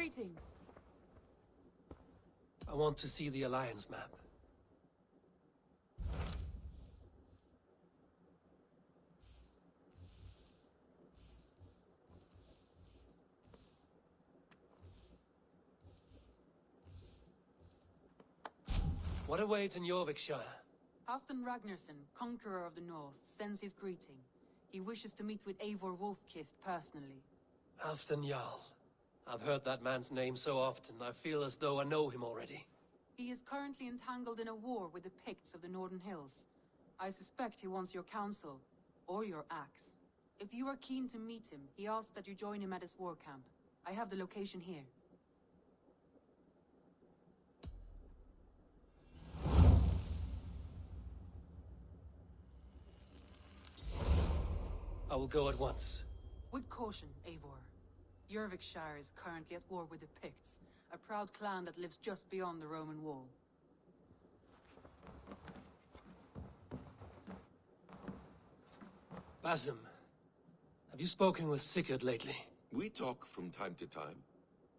Greetings. I want to see the Alliance map. What awaits in Jorvikshire? Halfdan Ragnarsson, Conqueror of the North, sends his greeting. He wishes to meet with Eivor Wolf-Kissed personally. Halfdan Jarl. I've heard that man's name so often, I feel as though I know him already. He is currently entangled in a war with the Picts of the Northern Hills. I suspect he wants your counsel, or your axe. If you are keen to meet him, he asks that you join him at his war camp. I have the location here. I will go at once. With caution, Eivor. Jorvikshire is currently at war with the Picts, a proud clan that lives just beyond the Roman wall. Basim, have you spoken with Sigurd lately? We talk from time to time.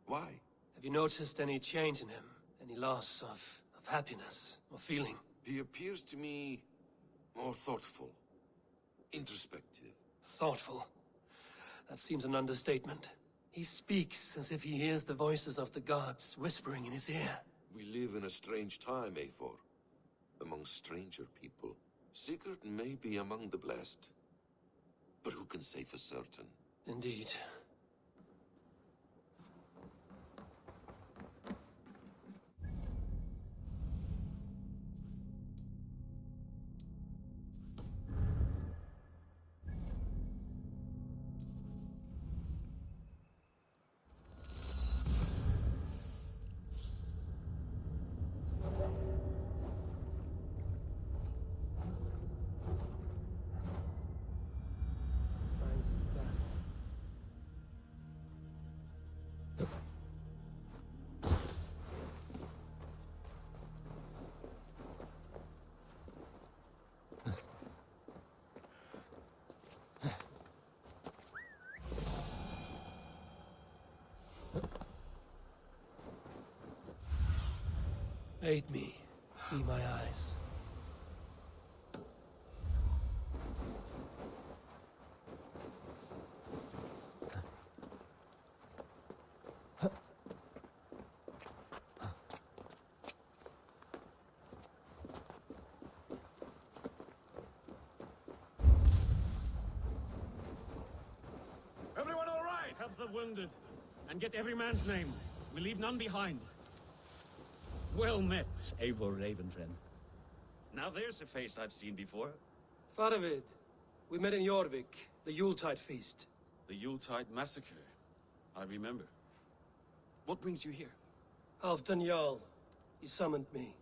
Why? Have you noticed any change in him? Any loss of happiness or feeling? He appears to me more thoughtful, introspective. Thoughtful. That seems an understatement. He speaks as if he hears the voices of the gods whispering in his ear. We live in a strange time, Eivor. Among stranger people. Sigurd may be among the blessed. But who can say for certain? Indeed. Aid me. Be my eyes. Everyone all right? Help the wounded, and get every man's name. We leave none behind. Well met, Eivor Ravenfriend. Now there's a face I've seen before. Faravid, we met in Jorvik, the Yuletide feast. The Yuletide Massacre. I remember. What brings you here? Halfdan Jarl. He summoned me.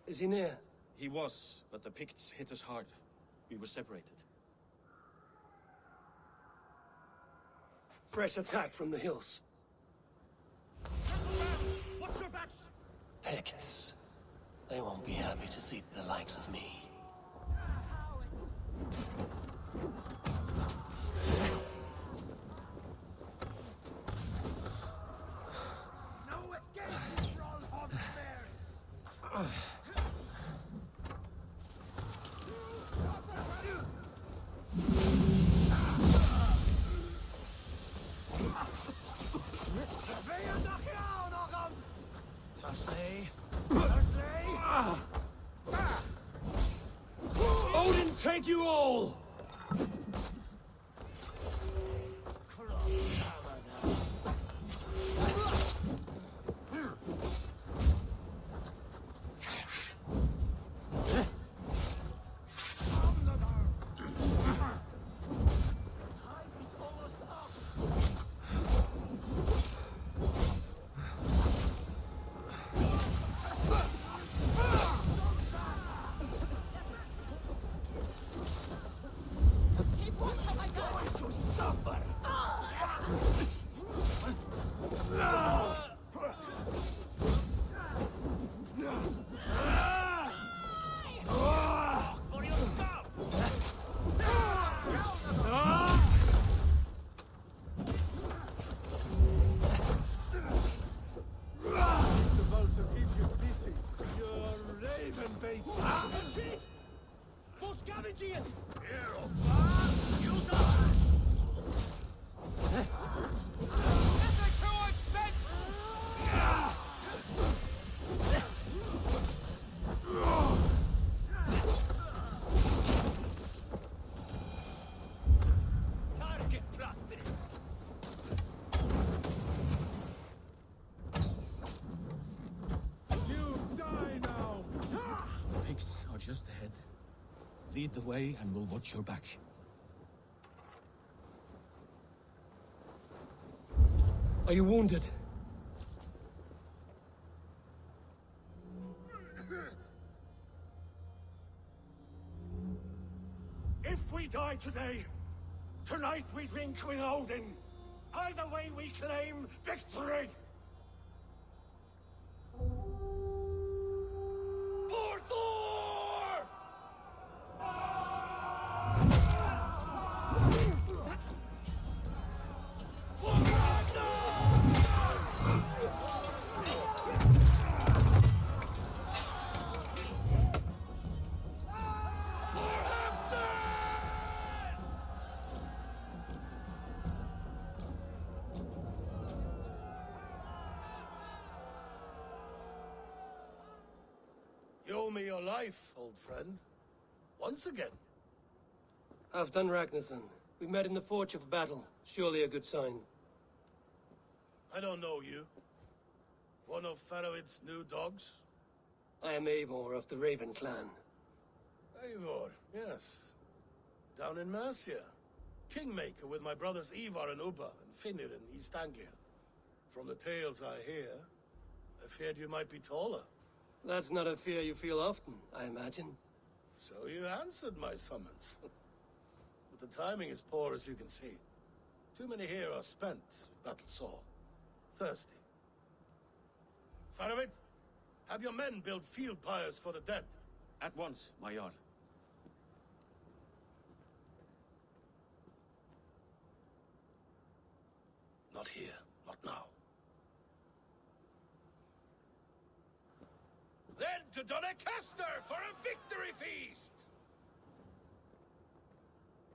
Is he near? He was, but the Picts hit us hard. We were separated. Fresh attack from the hills. Watch your backs! Picts. They won't be happy to see the likes of me. No escape, Trollhog Mary! Odin, take you all! lead the way, and we'll watch your back. Are you wounded? If we die today, tonight we drink with Odin. Either way we claim victory! For Thor! For You owe me your life, old friend. Once again. Halfdan Ragnarsson. We met in the Forge of Battle. Surely a good sign. I don't know you. One of Faroid's new dogs? I am Eivor of the Raven clan. Eivor, yes. Down in Mercia. Kingmaker with my brothers Ivar and Ubba and Finnr in East Anglia. From the tales I hear, I feared you might be taller. That's not a fear you feel often, I imagine. So you answered my summons. But the timing is poor, as you can see. Too many here are spent, battle sore, thirsty. Faroid, have your men build field pyres for the dead. At once, my Jarl. Not here, not now. Then to Doncaster for a victory feast!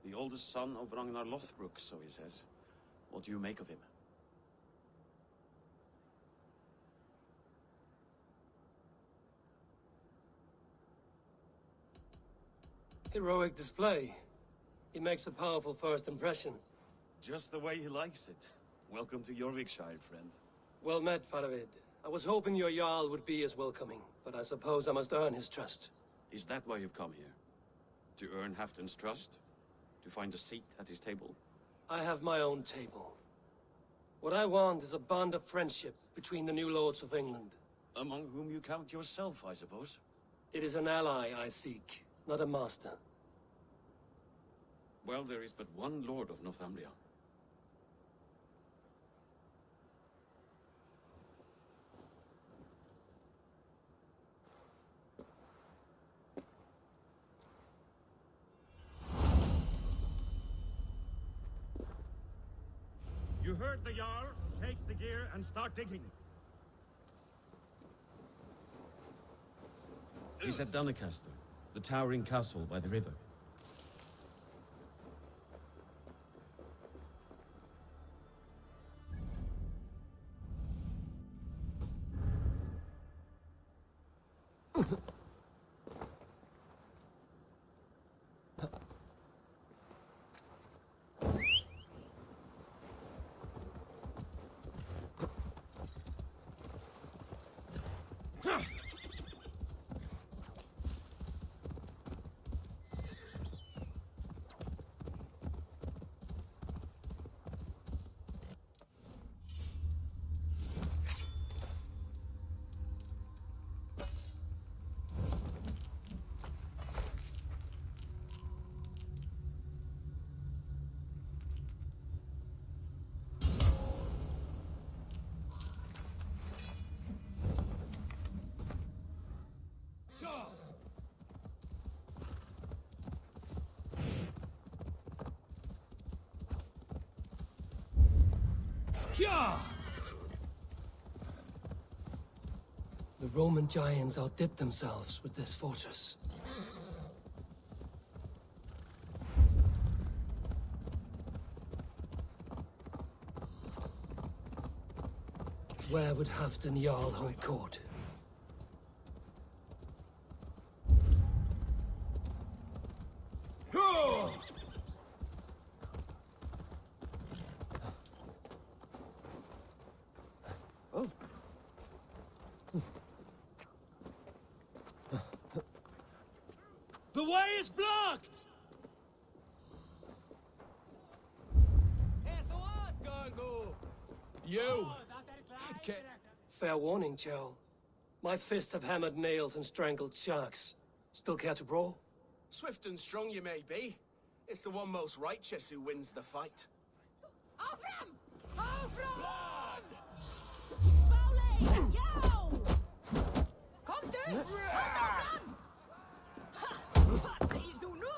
The oldest son of Ragnar Lothbrok, so he says. What do you make of him? Heroic display. He makes a powerful first impression. Just the way he likes it. Welcome to Jorvikshire, friend. Well met, Faroid. I was hoping your Jarl would be as welcoming, but I suppose I must earn his trust. Is that why you've come here? To earn Halfdan's trust? To find a seat at his table? I have my own table. What I want is a bond of friendship between the new lords of England. Among whom you count yourself, I suppose? It is an ally I seek, not a master. Well, there is but one Lord of Northumbria. You heard the Jarl. Take the gear and start digging. He's at Doncaster, the towering castle by the river. The Roman giants outdid themselves with this fortress. Where would Halfdan Jarl hold court? The way is blocked! You! Fair warning, Jarl. My fists have hammered nails and strangled sharks. Still care to brawl? Swift and strong you may be. It's the one most righteous who wins the fight. Avram! Avram! Slowly! Yo! Kom du! Kom fram! Vad säger du nu?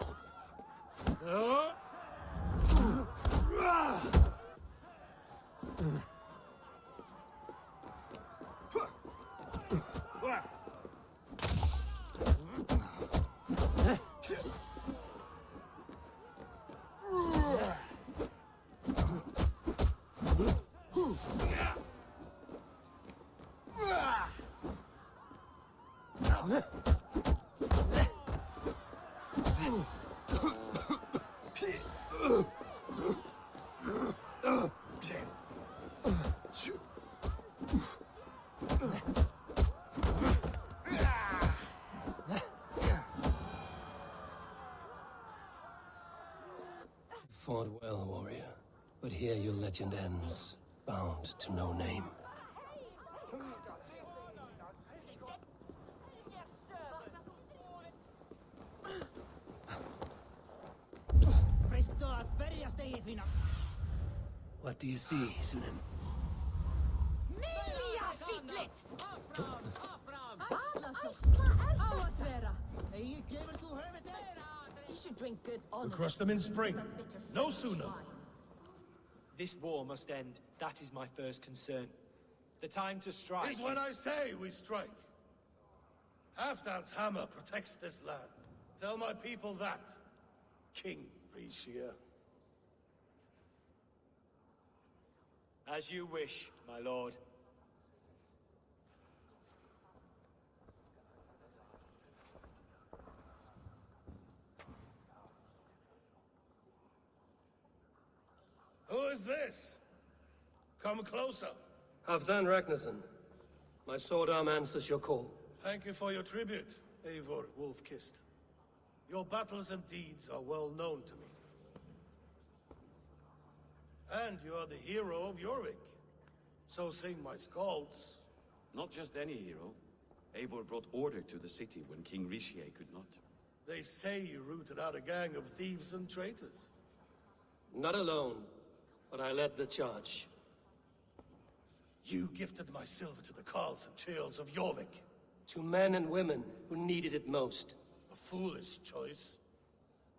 Fought well, warrior. But here your legend ends, bound to no name. What do you see, Sunan? Milja fipplet! He should drink good, We honest. crush them in spring. bitter No French sooner. wine. This war must end. That is my first concern. The time to strike Is when I say we strike. Halfdan's hammer protects this land. Tell my people that, King Rishia. As you wish, my lord. Who is this? Come closer. Halfdan Ragnarsson. My sword arm answers your call. Thank you for your tribute, Eivor Wolf-Kissed. Your battles and deeds are well known to me. And you are the hero of Jorvik. So sing my skalds. Not just any hero. Eivor brought order to the city when King Rishie could not. They say you rooted out a gang of thieves and traitors. Not alone, but I led the charge. You gifted my silver to the carls and churls of Jorvik. To men and women who needed it most. A foolish choice.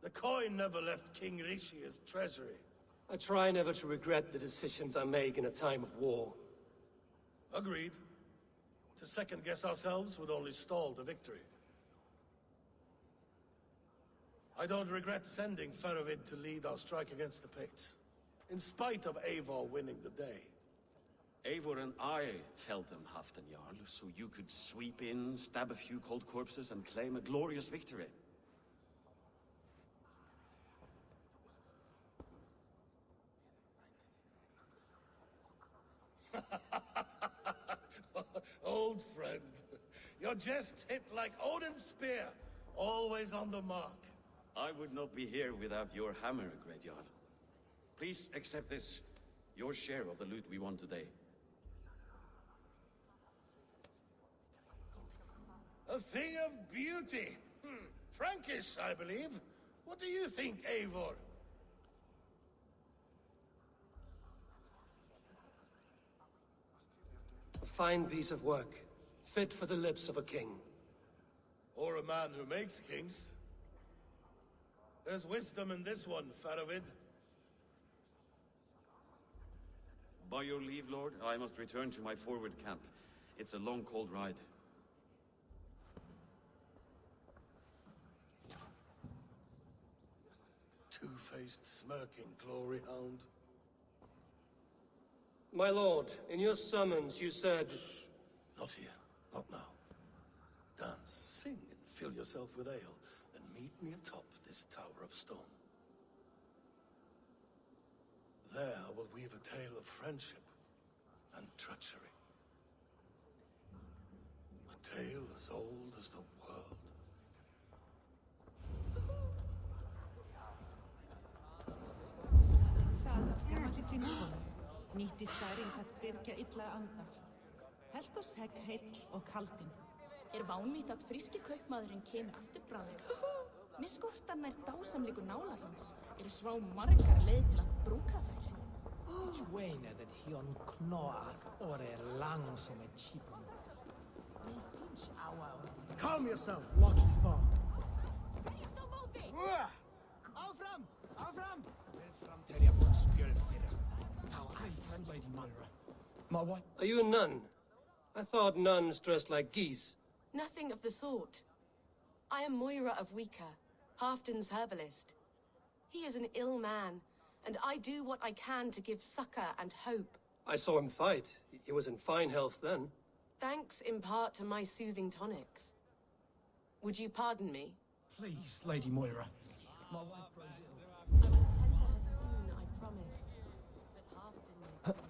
The coin never left King Rishia's treasury. I try never to regret the decisions I make in a time of war. Agreed. To second-guess ourselves would only stall the victory. I don't regret sending Faravid to lead our strike against the Picts, in spite of Eivor winning the day. Eivor and I felled them, Halfdan Jarl, so you could sweep in, stab a few cold corpses, and claim a glorious victory. Old friend, your jest hit like Odin's spear, always on the mark. I would not be here without your hammer, Great Jarl. Please accept this, your share of the loot we won today. A thing of beauty. Frankish, I believe. What do you think, Eivor? A fine piece of work, fit for the lips of a king. Or a man who makes kings. There's wisdom in this one, Faravid. By your leave, Lord, I must return to my forward camp. It's a long, cold ride. Two-faced, smirking glory hound. My lord, in your summons you said... Not here. Not now. Dance, sing, and fill yourself with ale. Then meet me atop this tower of stone. There I will weave a tale of friendship and treachery. A tale as old as the world. finnur honum, nýtti særing að byrgja illa andar. Helt oss hegg heill og kaldinn. Vánvít að fríski kaupmaðurinn kemur aftur bráðum. Mér skortar nær dásamleikur nálar hans. Svo margar leið til að brúka þær. Twainer that he on knoath or lang som ett chipon. Calm yourself, Loki Spark. Áfram! Áfram! Telja bort spjölfyrra. Þá æfran, Lady Moira. My what? Are you a nun? I thought nuns dressed like geese. Nothing of the sort. I am Moira of Weaker, Halfton's herbalist. He is an ill man, and I do what I can to give succor and hope. I saw him fight. He was in fine health then. Thanks in part to my soothing tonics. Would you pardon me? Please, Lady Moira. My wife grows ill. I will tend to her soon, I promise. But Halfton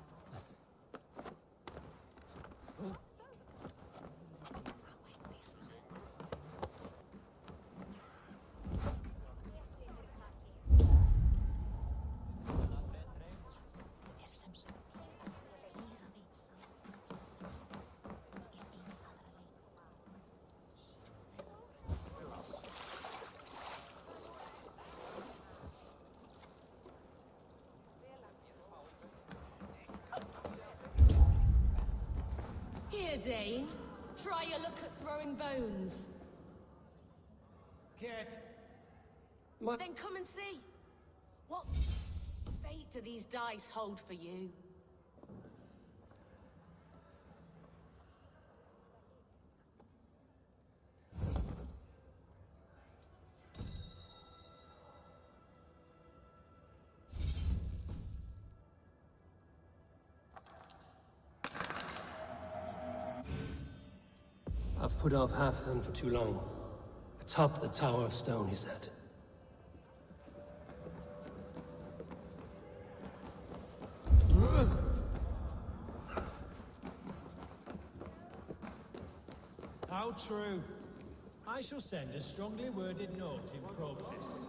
Here, Dane. Try your luck at throwing bones. Kid! Then come and see. What fate do these dice hold for you? I've put off Halfdan for too long. Atop the Tower of Stone, he said. How true. I shall send a strongly worded note in protest.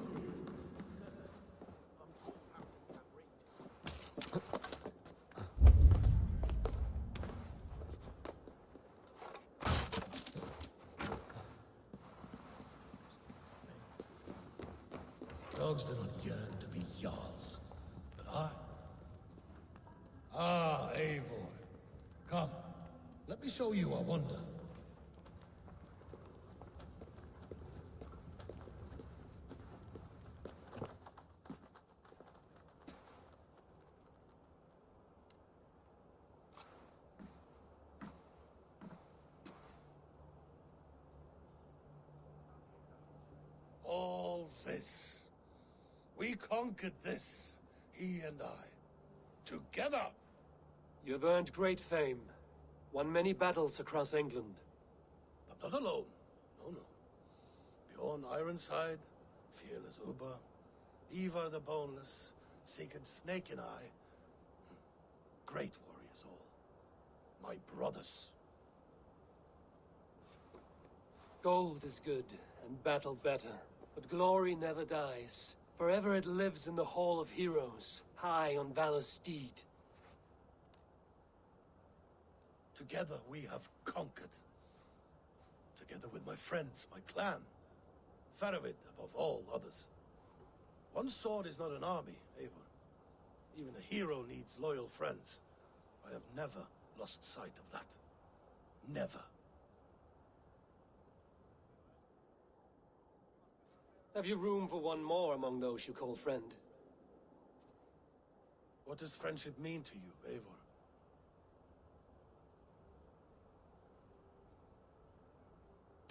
Dogs do not yearn to be Jarls, but I... Ah, Eivor. Come, let me show you a wonder. All this. We conquered this, he and I. Together! You have earned great fame. Won many battles across England. But not alone. No. Bjorn Ironside, fearless Ubba, Ivar the Boneless, Sigurd Snake and I. Great warriors all. My brothers. Gold is good, and battle better. But glory never dies. Forever it lives in the Hall of Heroes, high on Valor's steed. Together we have conquered. Together with my friends, my clan. Faravid above all others. One sword is not an army, Eivor. Even a hero needs loyal friends. I have never lost sight of that. Never. Have you room for one more among those you call friend? What does friendship mean to you, Eivor?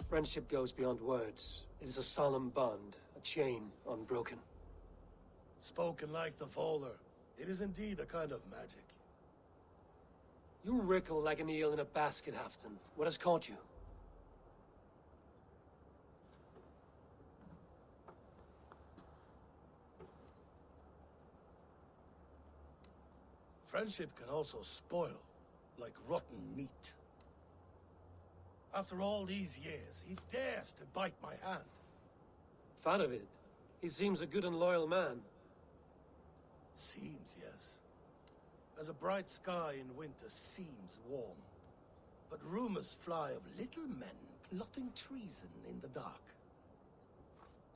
Friendship goes beyond words. It is a solemn bond, a chain unbroken. Spoken like the Volar, it is indeed a kind of magic. You wrinkle like an eel in a basket, Halfdan. What has caught you? Friendship can also spoil, like rotten meat. After all these years, he dares to bite my hand. Faravid. He seems a good and loyal man. Seems, yes. as a bright sky in winter seems warm. But rumors fly of little men plotting treason in the dark.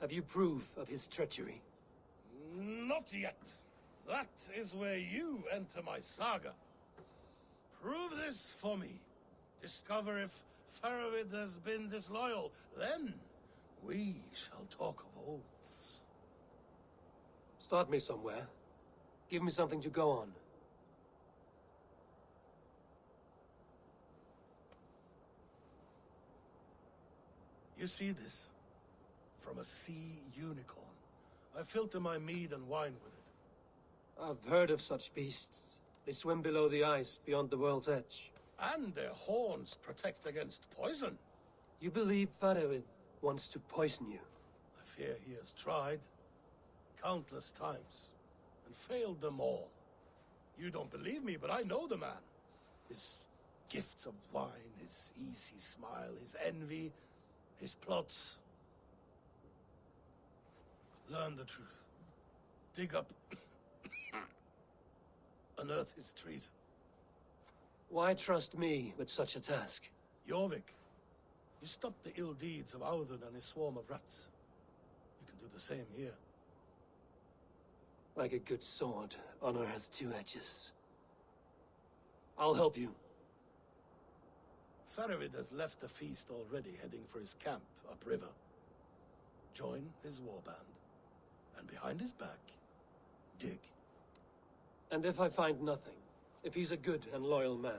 Have you proof of his treachery? Not yet. That is where you enter my saga. Prove this for me. Discover if Faravid has been disloyal. Then we shall talk of oaths. Start me somewhere. Give me something to go on. You see this? From a sea unicorn. I filter my mead and wine with it. I've heard of such beasts. They swim below the ice, beyond the world's edge. And their horns protect against poison. You believe Faravid wants to poison you? I fear he has tried countless times and failed them all. You don't believe me, but I know the man. His gifts of wine, his easy smile, his envy, his plots. Learn the truth. Dig up. Unearth his treason. Why trust me with such a task? Jorvik, you stopped the ill deeds of Audun and his swarm of rats. You can do the same here. Like a good sword, honor has two edges. I'll help you. Faravid has left the feast already, heading for his camp upriver. Join his warband. And behind his back, dig. And if I find nothing? If he's a good and loyal man?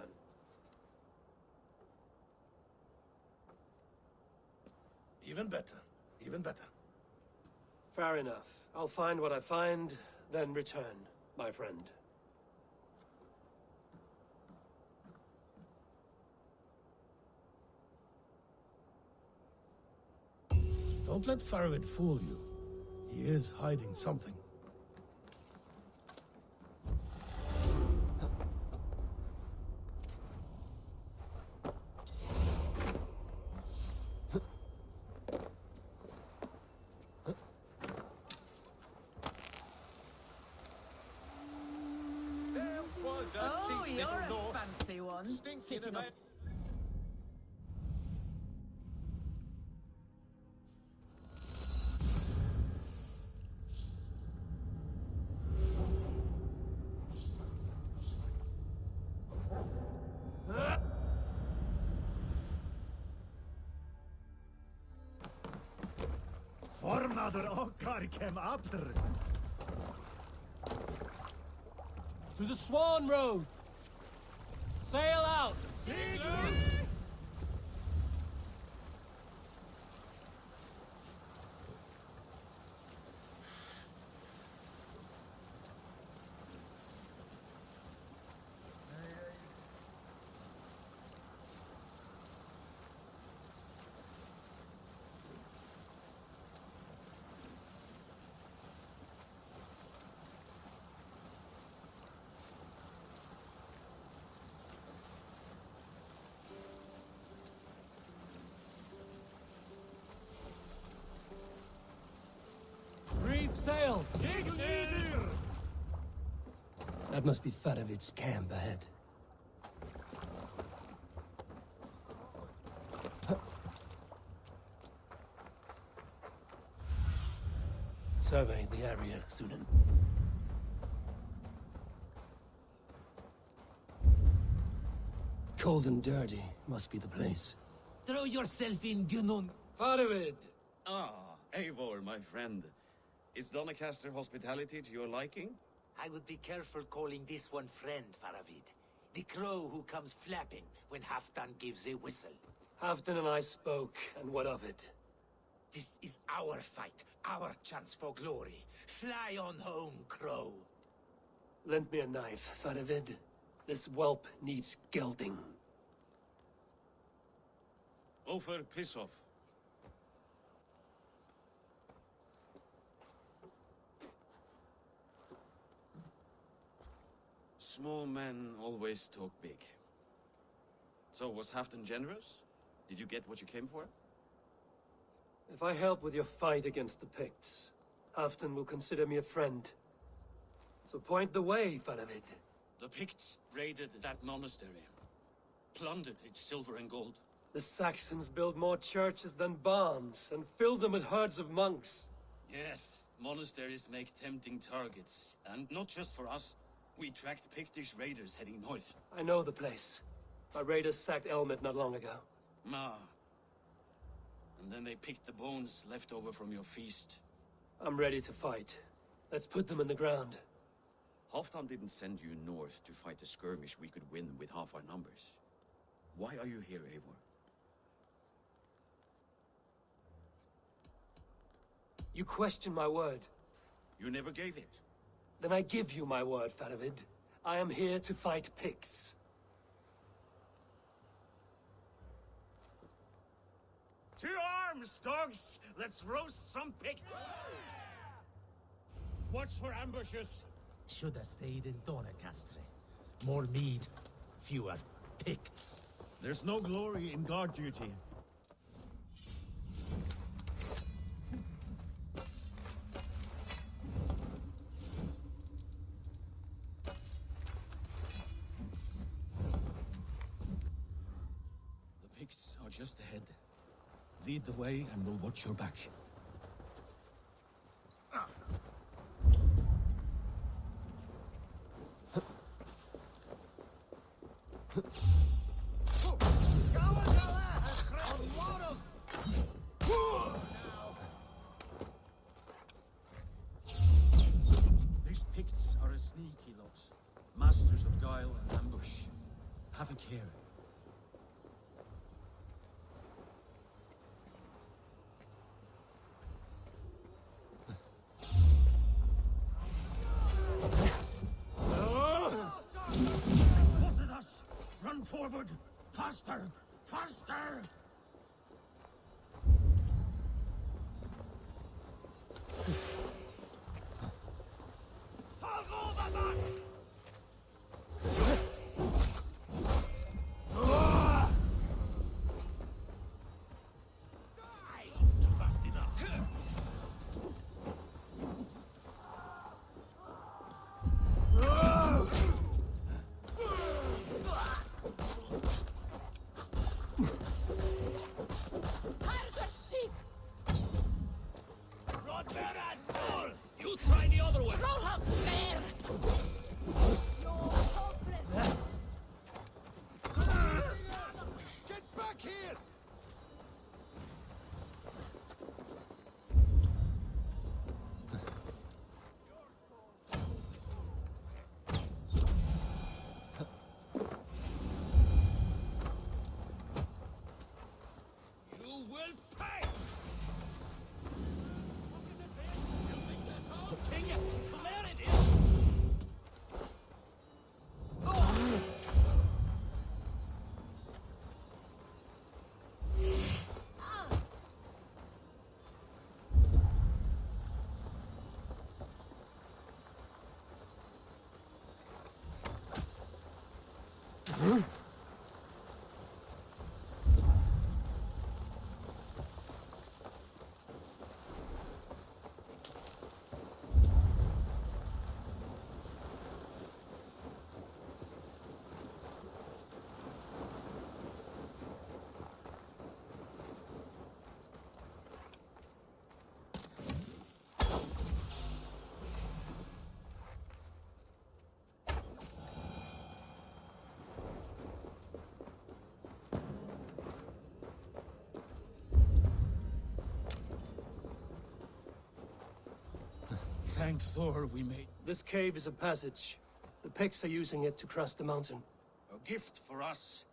Even better. Even better. Fair enough. I'll find what I find, then return, my friend. Don't let Faravid fool you. He is hiding something. Oh, you're a fancy one. Sitting up. Formaður okkar kem aftur. To the Swan Road! Sail out! Sail! That must be Faravid's camp ahead. Survey the area, Sunan. Cold and dirty must be the place. Throw yourself in, Gunun. Faravid! Ah, Eivor, my friend. Is Doncaster hospitality to your liking? I would be careful calling this one friend, Faravid. The crow who comes flapping when Halfdan gives a whistle. Halfdan and I spoke, and what of it? This is our fight, our chance for glory. Fly on home, crow. Lend me a knife, Faravid. This whelp needs gelding. Ulfr, piss off. Small men always talk big. So, was Halfdan generous? Did you get what you came for? If I help with your fight against the Picts, Halfdan will consider me a friend. So point the way, Faravid. The Picts raided that monastery, plundered its silver and gold. The Saxons built more churches than barns, and filled them with herds of monks. Yes, monasteries make tempting targets. And not just for us. We tracked Pictish raiders heading north. I know the place. My raiders sacked Elmet not long ago. And then they picked the bones left over from your feast. I'm ready to fight. Let's put them in the ground. Halfdan didn't send you north to fight a skirmish we could win with half our numbers. Why are you here, Eivor? You question my word. You never gave it. Then I give you my word, Faravid. I am here to fight Picts. To arms, dogs! Let's roast some Picts! Watch for ambushes. Should have stayed in Doncaster. More mead, fewer Picts. There's no glory in guard duty. The Picts are just ahead. Lead the way and we'll watch your back. These Picts are a sneaky lot. Masters of guile and ambush. Have a care. Spotted us! Run forward! Faster! Faster! Fast enough. You try the other way! Get back here! You will pay! There it is! Thank Thor we made This cave is a passage. The Picts are using it to cross the mountain. A gift for us.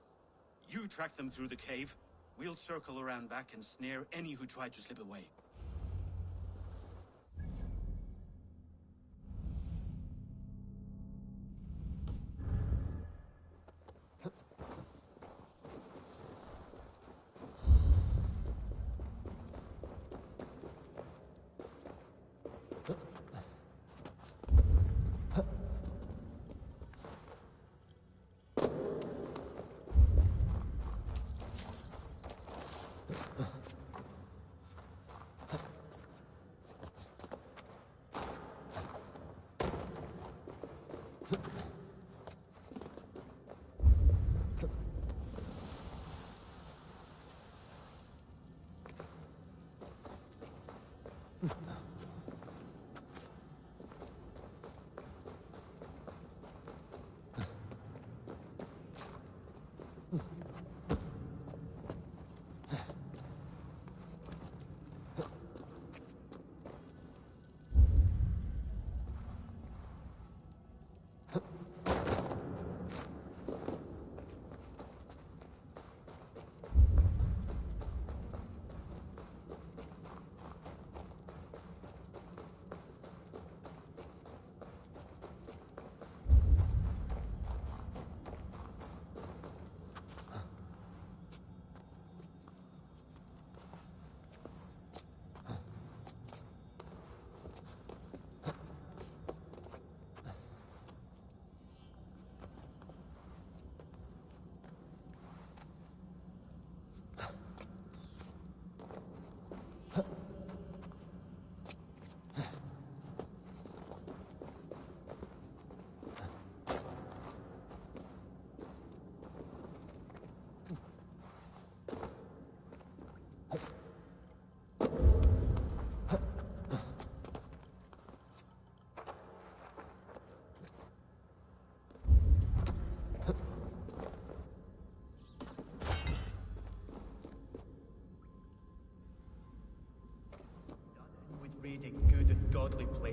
You track them through the cave. We'll circle around back and snare any who try to slip away.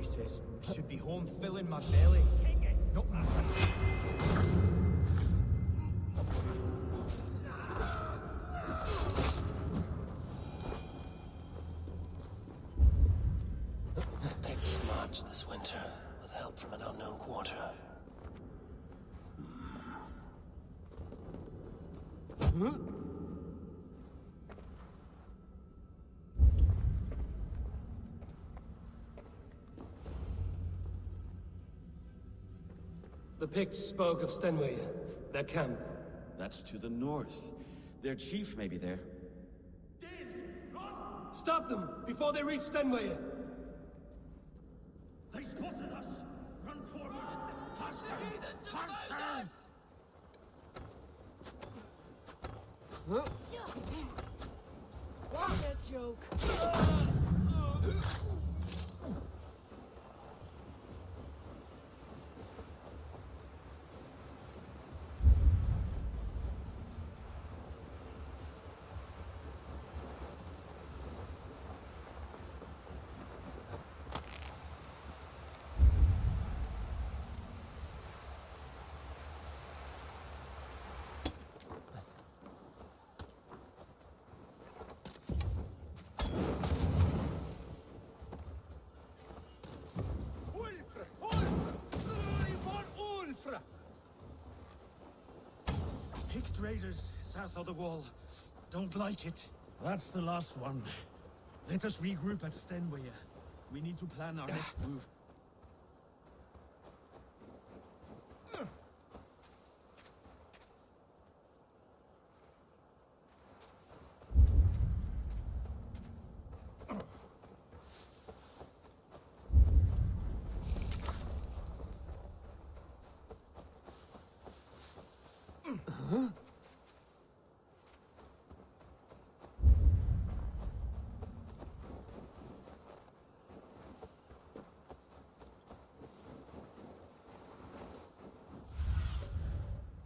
places. Should be home filling my belly. No. Picts march this winter with help from an unknown quarter. The Picts spoke of Stenway, their camp. That's to the north. Their chief may be there. Stop them before they reach Stenway! They spotted us! Run forward! Faster! Faster! What a joke. Picked raiders south of the wall. Don't like it. That's the last one. Let us regroup at Stenway. We need to plan our next move.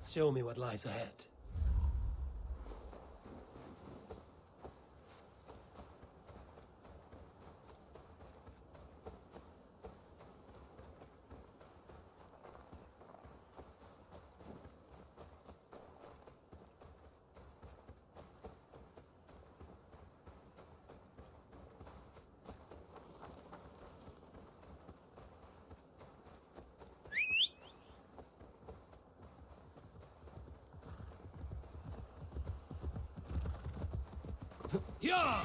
Show me what lies ahead. Yeah!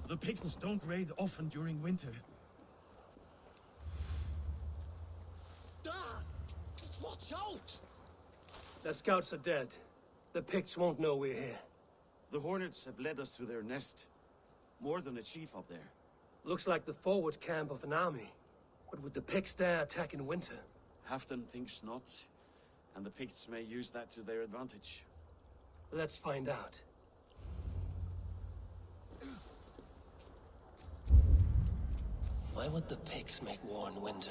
The Picts don't raid often during winter. Watch out! The scouts are dead. The Picts won't know we're here. The Hornets have led us to their nest. More than a chief up there. Looks like the forward camp of an army. But would the Picts dare attack in winter? Halfdan thinks not, and the Picts may use that to their advantage. Let's find out. Why would the Picts make war in winter?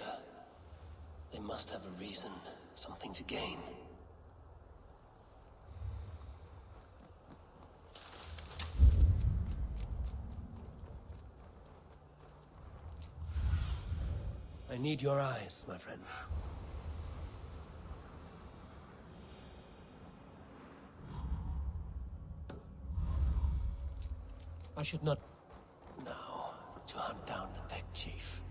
They must have a reason, something to gain. I need your eyes, my friend. I should not know to hunt down the Pict chief.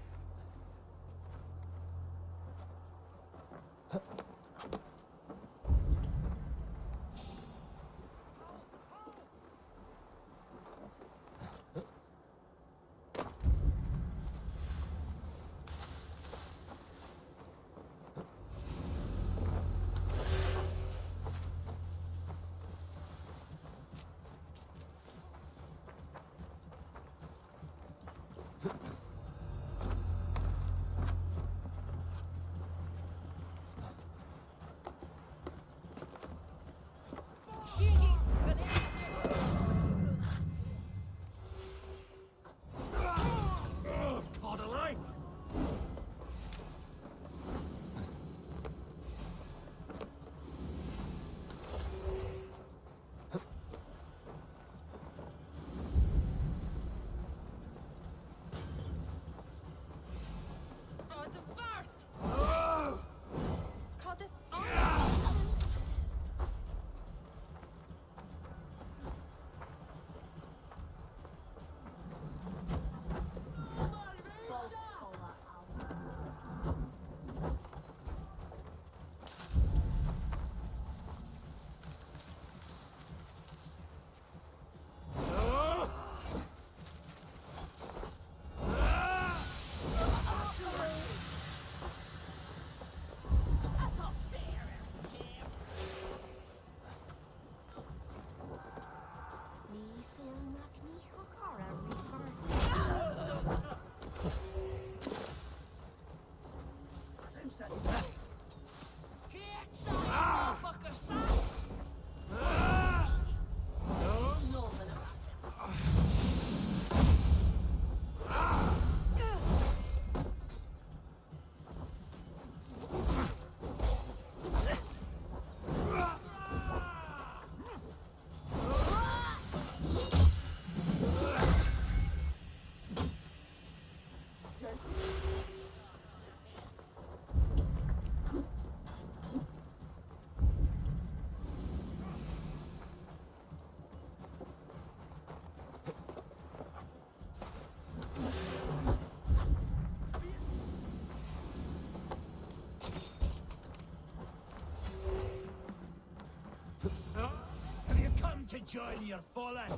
come to join your fallen.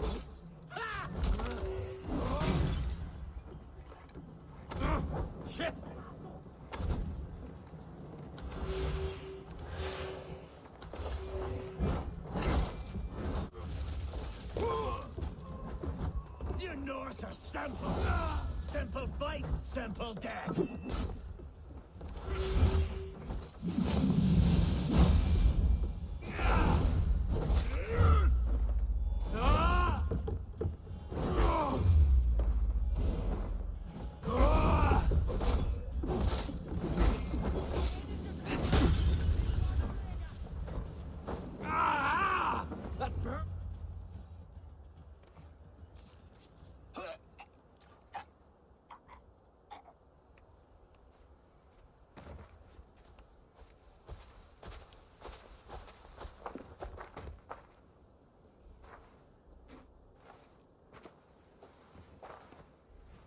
Ha! Shit! You Norse are simple. Simple fight, simple death. That burn.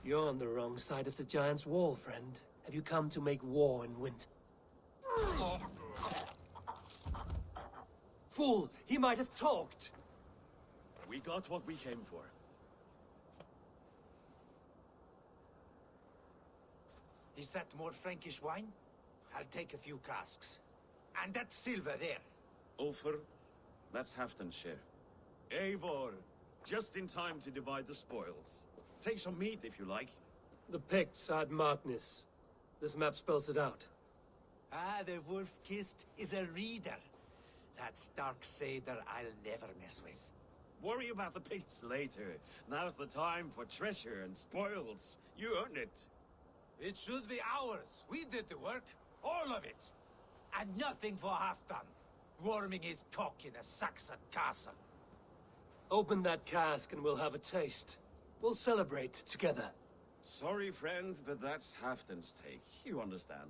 You're on the wrong side of the Giant's Wall, friend. Have you come to make war in winter? Fool! He might have talked! We got what we came for. Is that more Frankish wine? I'll take a few casks. And that silver there. Ulfr, that's Halfdan's share. Eivor, just in time to divide the spoils. Take some meat if you like. The Picts had Magnus. This map spells it out. Ah, the wolf-kissed is a reader. That stark Seder I'll never mess with. Worry about the Picts later. Now's the time for treasure and spoils. You earned it. It should be ours. We did the work. All of it. And nothing for Halfdan. Warming his cock in a Saxon castle. Open that cask and we'll have a taste. We'll celebrate together. Sorry, friend, but that's Halfdan's take. You understand.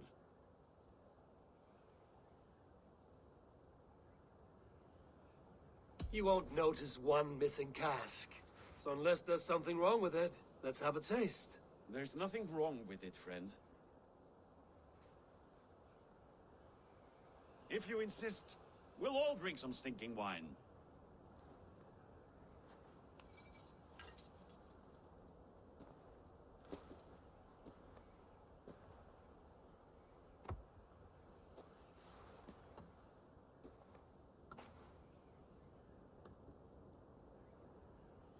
You won't notice one missing cask. So unless there's something wrong with it, let's have a taste. There's nothing wrong with it, friend. If you insist, we'll all drink some stinking wine.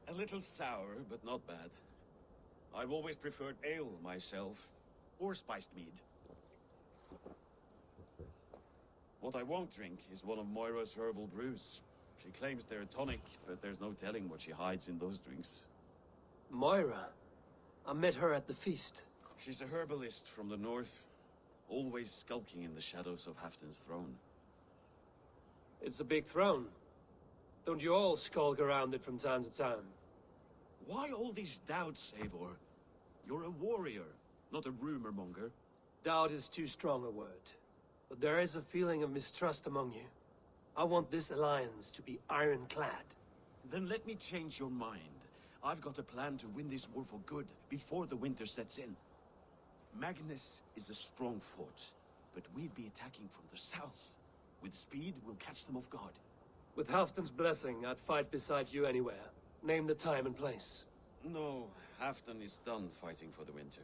A little sour, but not bad. I've always preferred ale myself, or spiced mead. What I won't drink is one of Moira's herbal brews. She claims they're a tonic, but there's no telling what she hides in those drinks. Moira? I met her at the feast. She's a herbalist from the north, always skulking in the shadows of Halfdan's throne. It's a big throne. Don't you all skulk around it from time to time? Why all these doubts, Eivor? You're a warrior, not a rumor monger. Doubt is too strong a word. But there is a feeling of mistrust among you. I want this alliance to be ironclad. Then let me change your mind. I've got a plan to win this war for good, before the winter sets in. Magnus is a strong fort, but we'd be attacking from the south. With speed, we'll catch them off guard. With Halfdan's blessing, I'd fight beside you anywhere. Name the time and place. No, Halfdan is done fighting for the winter.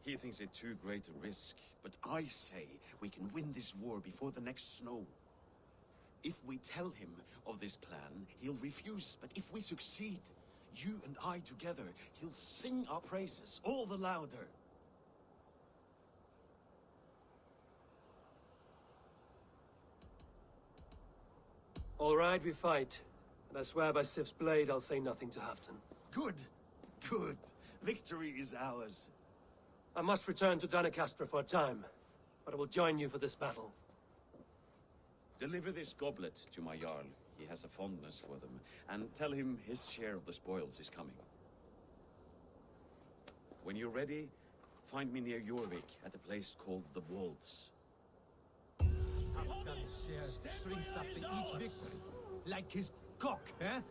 He thinks it too great a risk, but I say we can win this war before the next snow. If we tell him of this plan, he'll refuse, but if we succeed, you and I together, he'll sing our praises all the louder. All right, we fight. And I swear by Sif's blade, I'll say nothing to Halfdan. Good. Good. Victory is ours. I must return to Doncaster for a time, but I will join you for this battle. Deliver this goblet to my Jarl. He has a fondness for them. And tell him his share of the spoils is coming. When you're ready, find me near Jorvik at a place called the Wolds. Halfdan's share shrinks after each victory. Like his cock, eh?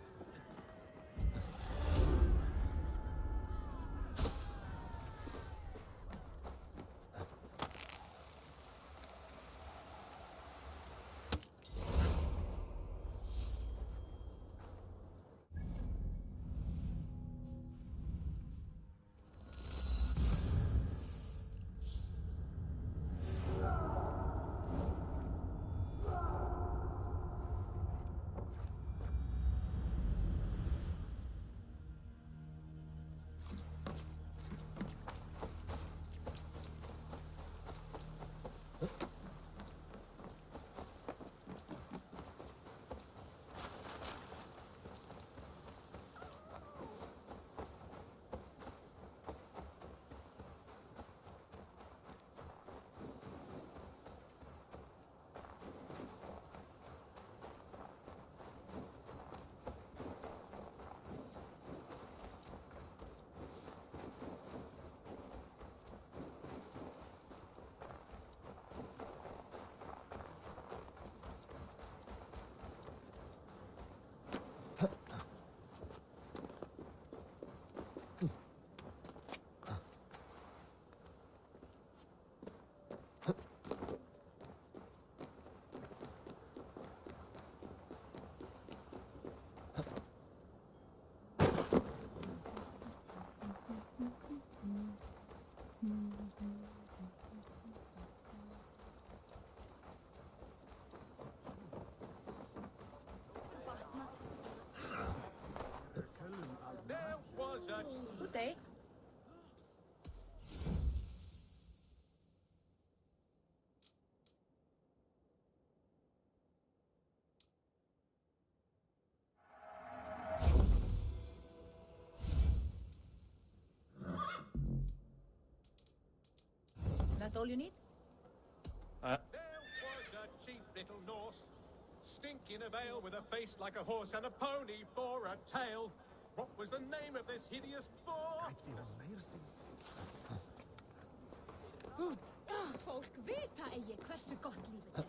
That all you need? There was a cheap little Norse, stinking of ale with a face like a horse and a pony for a tail. What was the name of this hideous boar? Fólk vita eigi hversu gott lífið er.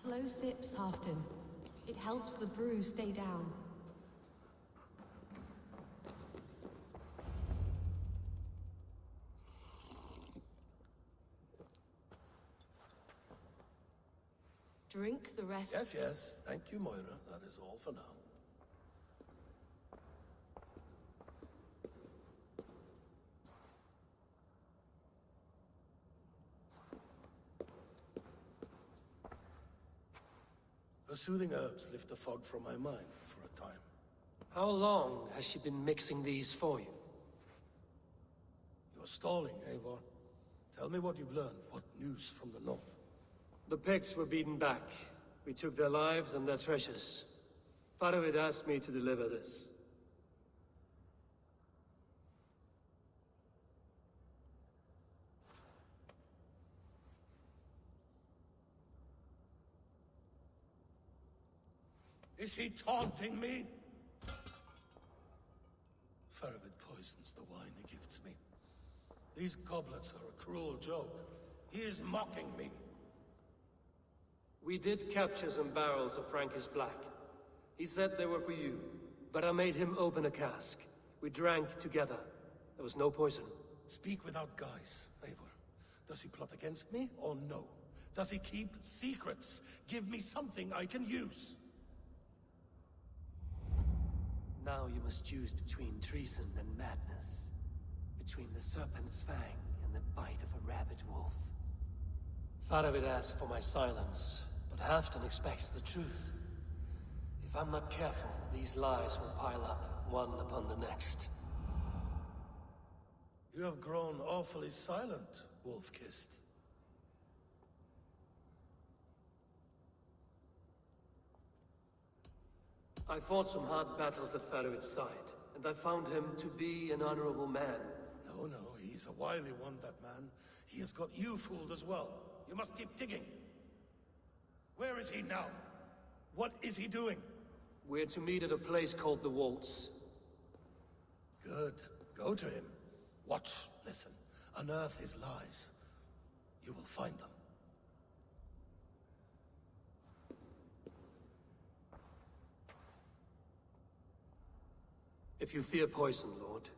Slow sips, Halfdan. It helps the brew stay down. Drink the rest. Yes, yes. Thank you, Moira. That is all for now. The soothing herbs lift the fog from my mind for a time. How long has she been mixing these for you? You're stalling, Eivor. Tell me what you've learned. What news from the north? The Picts were beaten back. We took their lives and their treasures. Faravid asked me to deliver this. Is he taunting me? Faravid poisons the wine he gifts me. These goblets are a cruel joke. He is mocking me. We did capture some barrels of Frankish Black. He said they were for you, but I made him open a cask. We drank together. There was no poison. Speak without guise, Eivor. Does he plot against me, or no? Does he keep secrets? Give me something I can use. Now you must choose between treason and madness. Between the serpent's fang and the bite of a rabid wolf. Faravid asked for my silence, but Halfdan expects the truth. If I'm not careful, these lies will pile up, one upon the next. You have grown awfully silent, Wolf-Kissed. I fought some hard battles at Faravid's side, and I found him to be an honorable man. No, no, he's a wily one, that man. He has got you fooled as well. You must keep digging. Where is he now? What is he doing? We're to meet at a place called the Waltz. Good. Go to him. Watch, listen. Unearth his lies. You will find them. If you fear poison, Lord,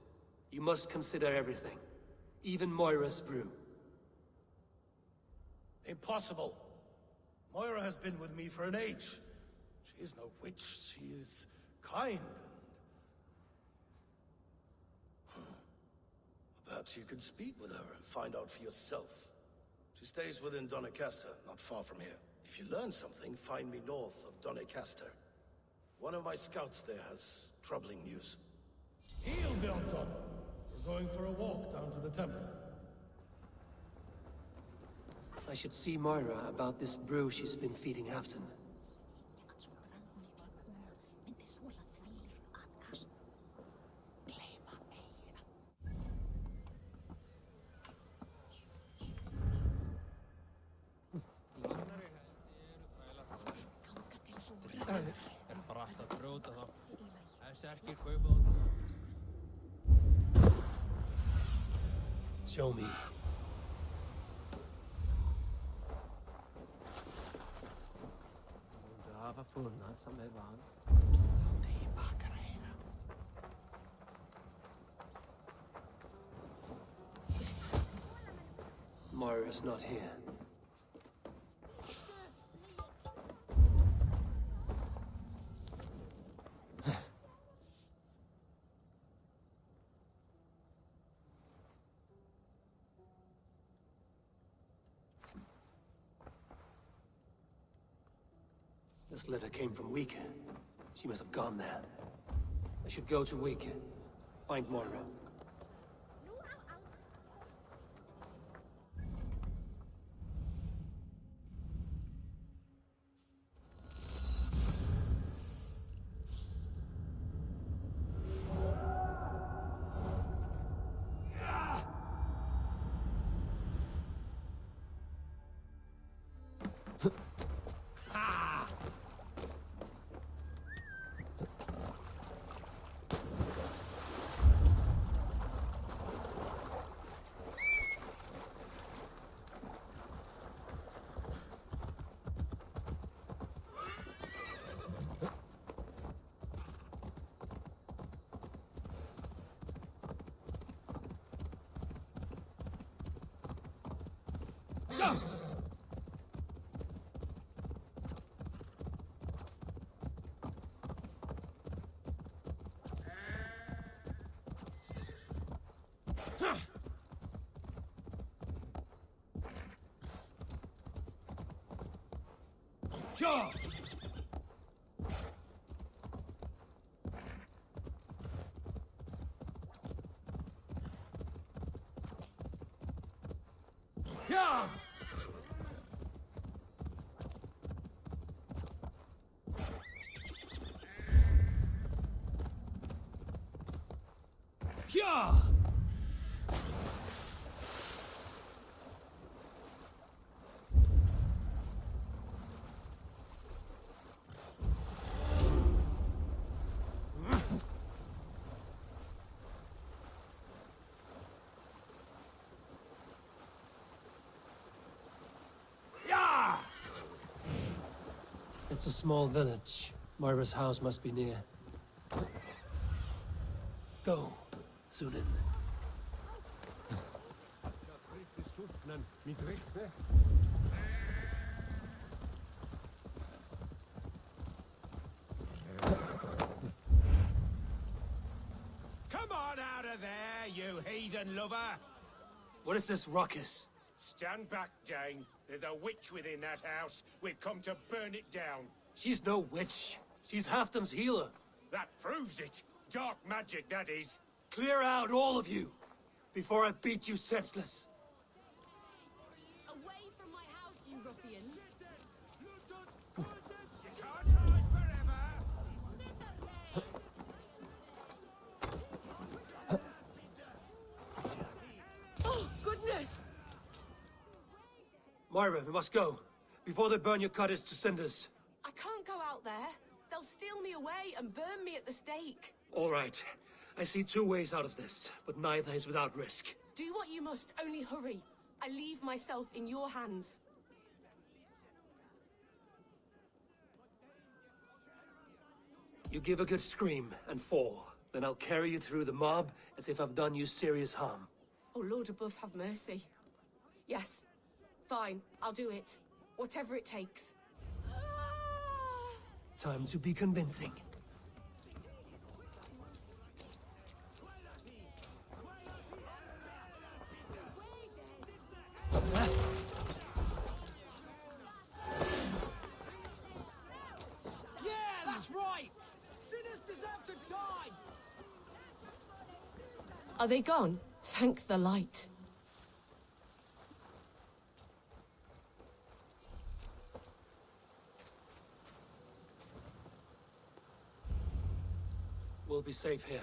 you must consider everything. Even Moira's brew. Impossible. Moira has been with me for an age. She is no witch. She is kind and... Perhaps you can speak with her and find out for yourself. She stays within Doncaster, not far from here. If you learn something, find me north of Doncaster. One of my scouts there has troubling news. Heel, Bjornton! We're going for a walk down to the temple. I should see Moira about this brew she's been feeding Halfdan. Show me. Moira's not here. This letter came from Wika. She must have gone there. I should go to Wika. Find Moira. Sure. Yeah. Yeah. It's a small village. Moira's house must be near. Go, Zulin. Come on out of there, you heathen lover! What is this ruckus? Stand back, Dane. There's a witch within that house. We've come to burn it down. She's no witch. She's Halfdan's healer. That proves it. Dark magic, that is. Clear out, all of you, before I beat you senseless. Away from my house, you ruffians! Oh, goodness! Moira, we must go, before they burn your cottage to cinders. I can't go out there. They'll steal me away and burn me at the stake. All right. I see two ways out of this, but neither is without risk. Do what you must, only hurry. I leave myself in your hands. You give a good scream and fall, then I'll carry you through the mob as if I've done you serious harm. Oh, Lord above, have mercy. Yes, fine, I'll do it. Whatever it takes. Time to be convincing. Yeah, that's right! Sinners deserve to die! Are they gone? Thank the light. We'll be safe here.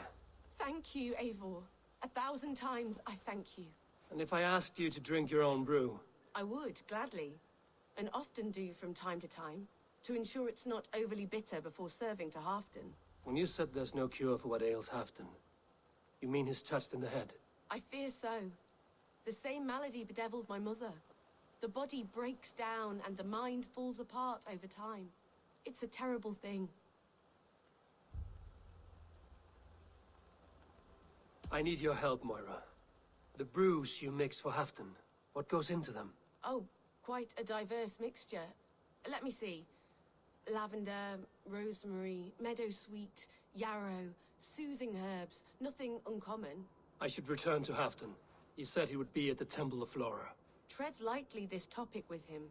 Thank you, Eivor. 1,000 times I thank you. And if I asked you to drink your own brew? I would, gladly. And often do from time to time, to ensure it's not overly bitter before serving to Halfdan. When you said there's no cure for what ails Halfdan, you mean he's touched in the head? I fear so. The same malady bedeviled my mother. The body breaks down and the mind falls apart over time. It's a terrible thing. I need your help, Moira. The brews you mix for Halfdan, what goes into them? Oh, quite a diverse mixture. Let me see. Lavender, rosemary, meadowsweet, yarrow, soothing herbs, nothing uncommon. I should return to Halfdan. He said he would be at the Temple of Flora. Tread lightly this topic with him,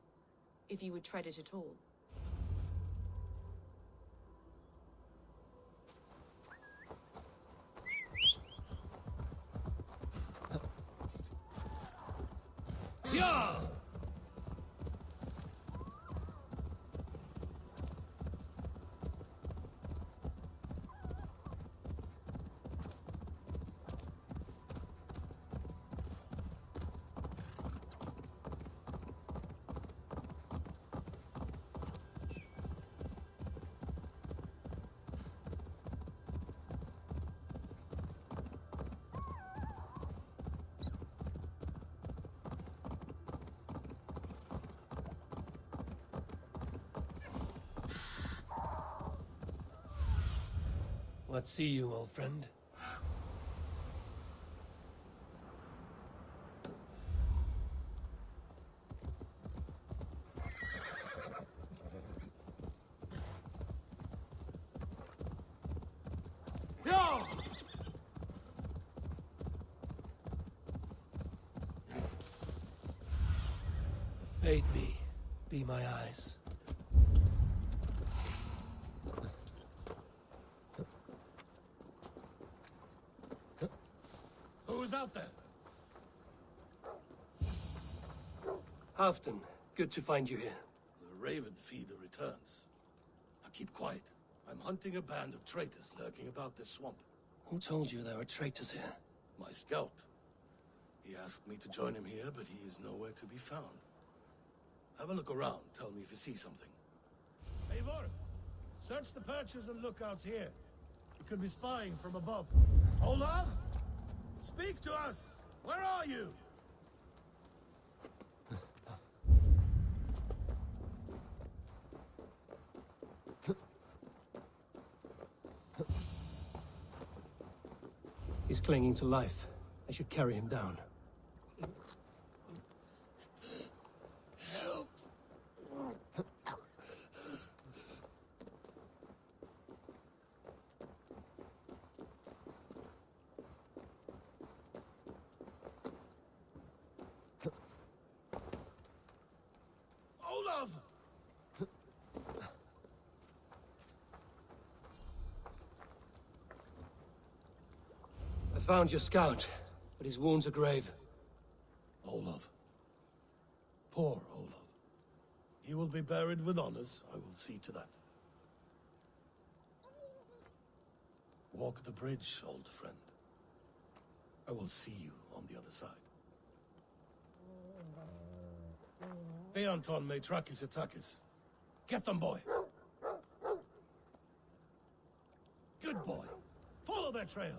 if you would tread it at all. Yeah! What see you, old friend? Yo! Bait me. Be my eyes. Who's out there? Halfton, good to find you here. The Raven Feeder returns. Now keep quiet. I'm hunting a band of traitors lurking about this swamp. Who told you there were traitors here? My scout. He asked me to join him here, but he is nowhere to be found. Have a look around. Tell me if you see something. Eivor, search the perches and lookouts here. He could be spying from above. Olaf? Speak to us! Where are you? He's clinging to life. I should carry him down. Help! Olaf! I found your scout, but his wounds are grave. Olaf. Poor Olaf. He will be buried with honors. I will see to that. Walk the bridge, old friend. I will see you on the other side. Beanton Maitrakis Atakis. Get them, boy! Good boy. Follow their trail.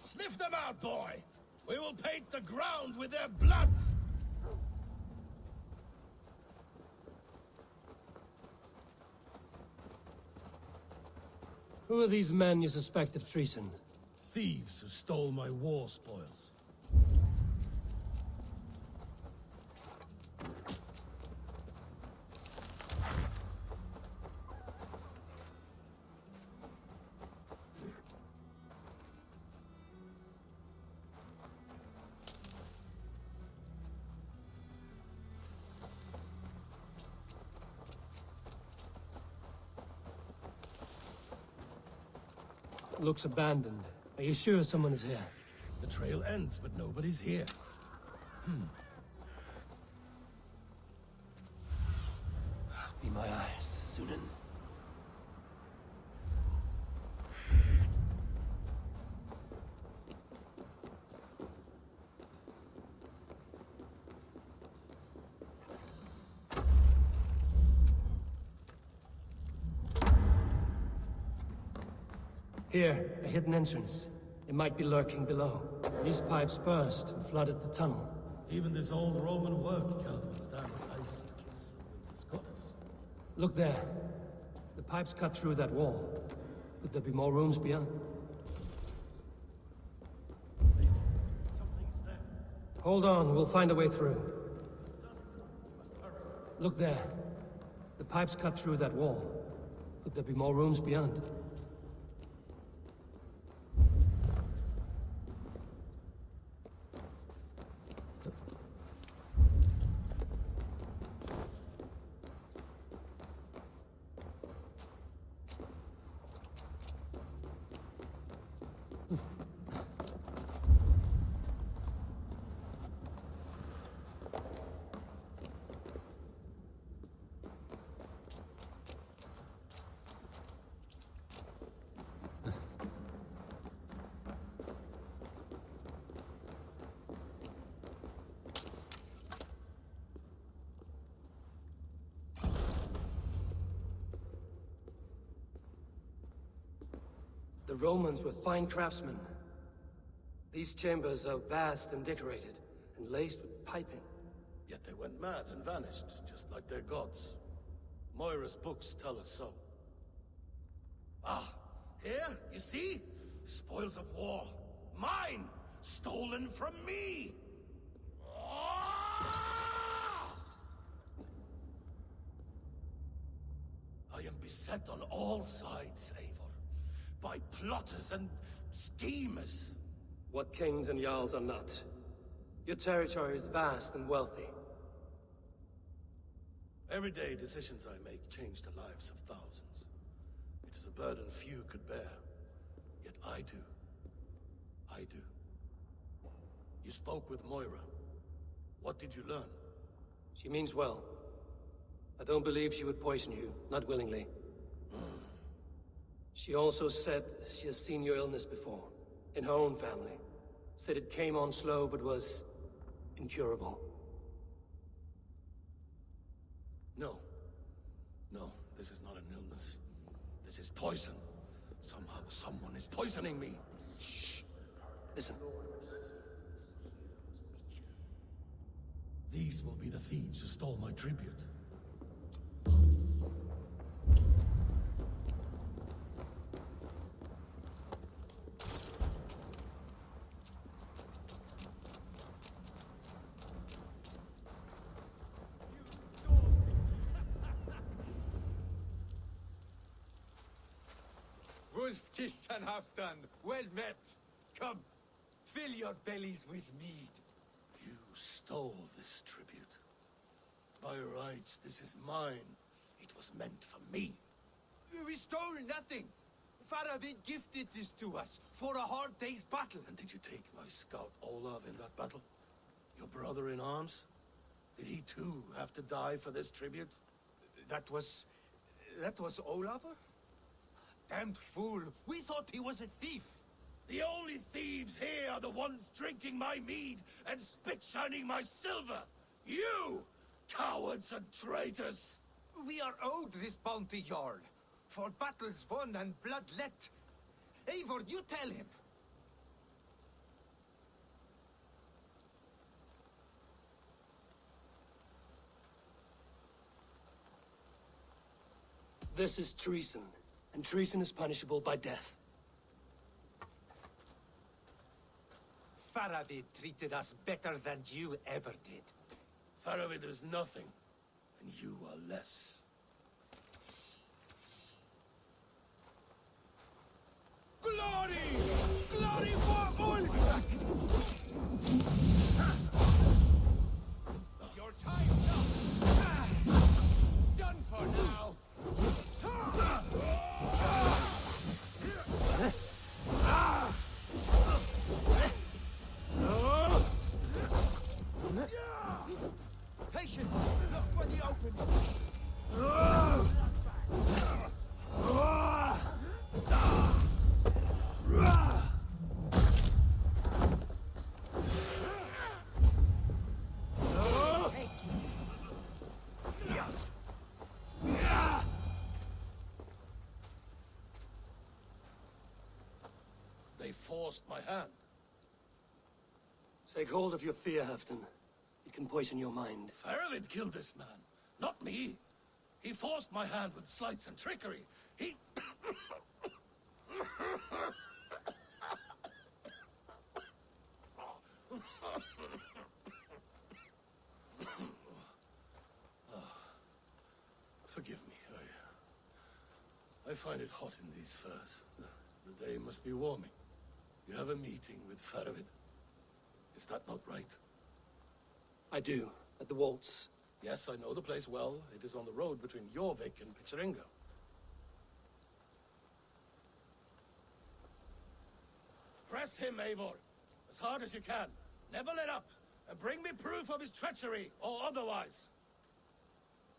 Sniff them out, boy! We will paint the ground with their blood! Who are these men you suspect of treason? Thieves who stole my war spoils. Looks abandoned. Are you sure someone is here? The trail ends, but nobody's here. Be my eyes, Sunan. Here, a hidden entrance. It might be lurking below. These pipes burst and flooded the tunnel. Even this old Roman work cannot withstand the icy kiss of winter's goddess. Look there. The pipes cut through that wall. Could there be more rooms beyond? Hold on, we'll find a way through. Look there. The pipes cut through that wall. Could there be more rooms beyond? The Romans were fine craftsmen. These chambers are vast and decorated, and laced with piping. Yet they went mad and vanished, just like their gods. Moira's books tell us so. Ah, here, you see? Spoils of war. Mine! Stolen from me! Ah! I am beset on all sides, Eivor. By plotters and schemers. What kings and jarls are not? Your territory is vast and wealthy. Everyday decisions I make change the lives of thousands. It is a burden few could bear. Yet I do. I do. You spoke with Moira. What did you learn? She means well. I don't believe she would poison you, not willingly. She also said she has seen your illness before, in her own family. Said it came on slow, but was incurable. No. No, this is not an illness. This is poison. Somehow someone is poisoning me. Shh. Listen. These will be the thieves who stole my tribute. Wolf-kissed and Halfdan, well met. Come, fill your bellies with mead. You stole this tribute. By rights, this is mine. It was meant for me. We stole nothing. Faravid gifted this to us for a hard day's battle. And did you take my scout Olav in that battle? Your brother in arms? Did he too have to die for this tribute? That was Olafur? Damned fool. We thought he was a thief. The only thieves here are the ones drinking my mead and spit-shining my silver. You, cowards and traitors. We are owed this bounty, Jarl. For battles won and blood let. Eivor, you tell him. This is treason, and treason is punishable by death. Faravid treated us better than you ever did. Faravid is nothing, and you are less. Glory! Glory for Ulfstak! Your time's up! Done for now! Patience! Look for the opening! They forced my hand. Take hold of your fear, Halfdan. It can poison your mind. Faravid killed this man, not me. He forced my hand with sleights and trickery. He... Forgive me. I find it hot in these furs. The day must be warming. You have a meeting with Faravid. Is that not right? I do, at the Waltz. Yes, I know the place well. It is on the road between Jorvik and Picheringa. Press him, Eivor. As hard as you can. Never let up. And bring me proof of his treachery, or otherwise.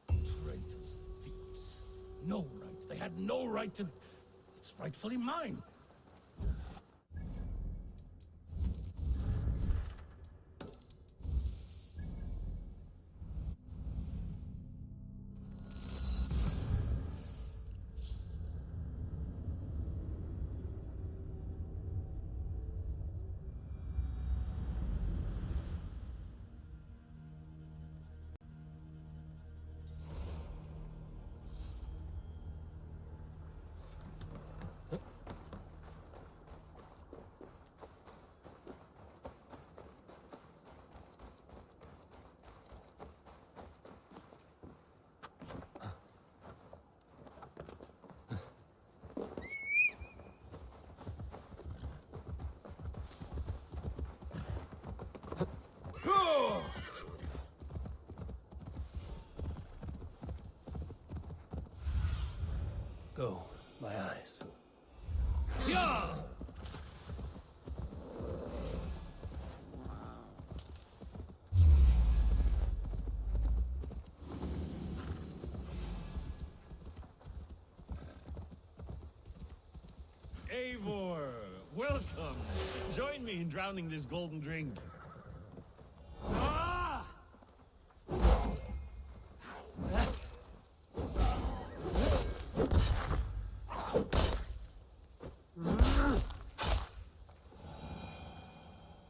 Traitors, thieves. No right. They had no right to... It's rightfully mine. Oh, my eyes. Yeah! Eivor, welcome. Join me in drowning this golden drink. Ah!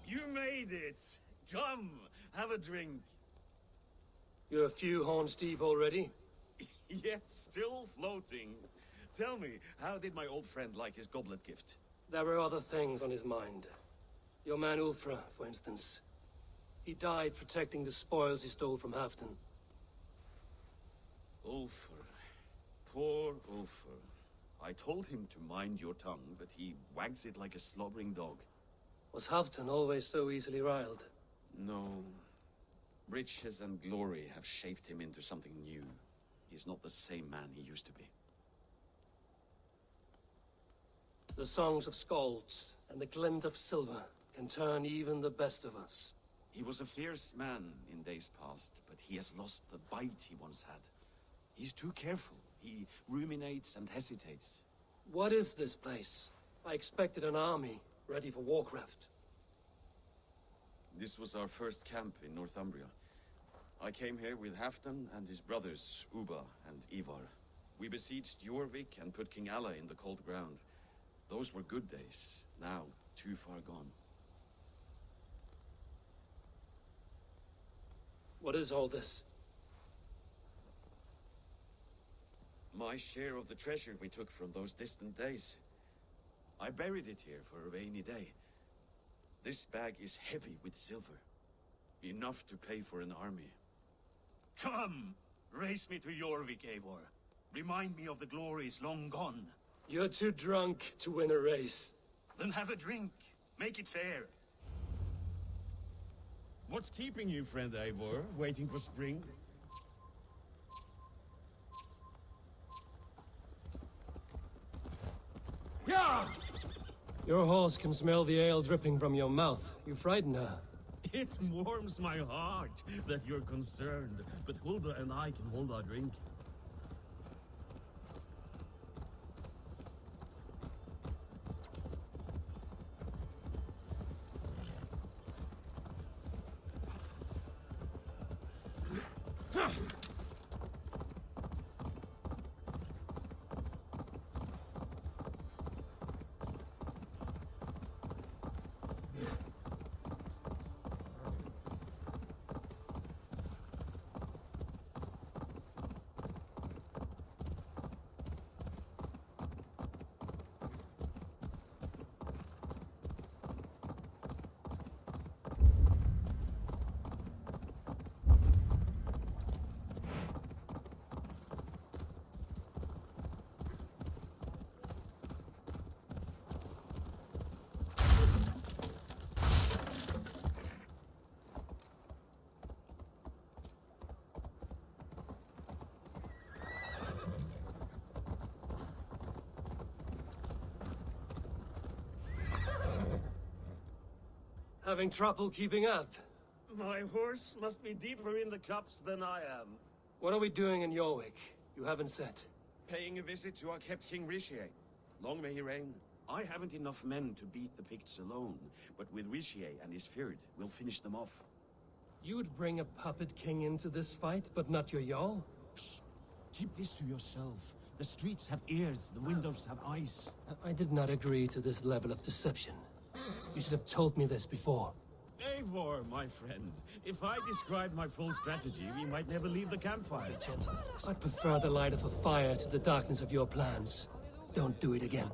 You made it. Come, have a drink. You're a few horns deep already? Yet still floating. Tell me, how did my old friend like his goblet gift? There were other things on his mind. Your man Ulfra, for instance. He died protecting the spoils he stole from Halfdan. Ulfr. Poor Ulfr. I told him to mind your tongue, but he wags it like a slobbering dog. Was Halfdan always so easily riled? No. Riches and glory have shaped him into something new. He's not the same man he used to be. The songs of Skalds and the glint of silver can turn even the best of us. He was a fierce man in days past, but he has lost the bite he once had. He's too careful. He ruminates and hesitates. What is this place? I expected an army, ready for Warcraft. This was our first camp in Northumbria. I came here with Halfdan and his brothers, Ubba and Ivar. We besieged Jorvik and put King Alla in the cold ground. Those were good days, now too far gone. What is all this? My share of the treasure we took from those distant days. I buried it here for a rainy day. This bag is heavy with silver. Enough to pay for an army. Come! Race me to Jorvik, Eivor. Remind me of the glories long gone. You're too drunk to win a race. Then have a drink. Make it fair. What's keeping you, friend Eivor? Waiting for spring? Yeah! Your horse can smell the ale dripping from your mouth. You frighten her. It warms my heart that you're concerned, but Hulda and I can hold our drink. Having trouble keeping up? My horse must be deeper in the cups than I am. What are we doing in Jorvik? You haven't said. Paying a visit to our kept King Rishi. Long may he reign. I haven't enough men to beat the Picts alone, but with Rishi and his Fyrd, we'll finish them off. You would bring a puppet king into this fight, but not your Jarl? Keep this to yourself. The streets have ears, the windows have eyes. I did not agree to this level of deception. You should have told me this before. Eivor, my friend. If I described my full strategy, we might never leave the campfire. I'd prefer the light of a fire to the darkness of your plans. Don't do it again.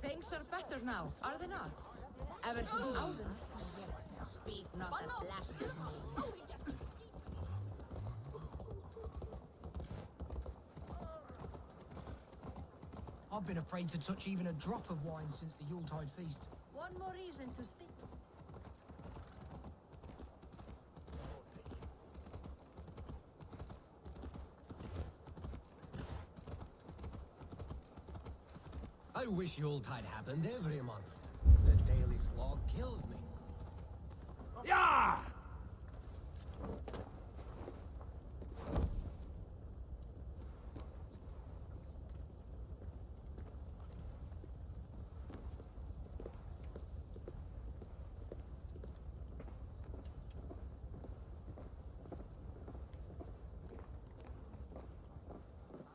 Things are better now, are they not? Ever since Odin. Speak not that blasphemy. I've been afraid to touch even a drop of wine since the Yuletide feast. One more reason to stick. I wish Yuletide happened every month. The daily slog kills me. Yeah!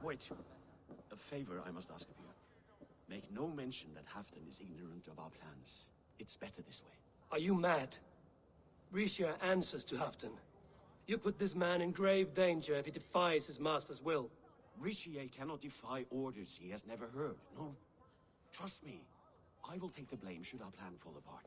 Wait. A favor I must ask of you. Make no mention that Halfdan is ignorant of our plans. It's better this way. Are you mad? Risha answers to Halfdan. You put this man in grave danger if he defies his master's will. Rishi cannot defy orders he has never heard. No. Trust me. I will take the blame should our plan fall apart.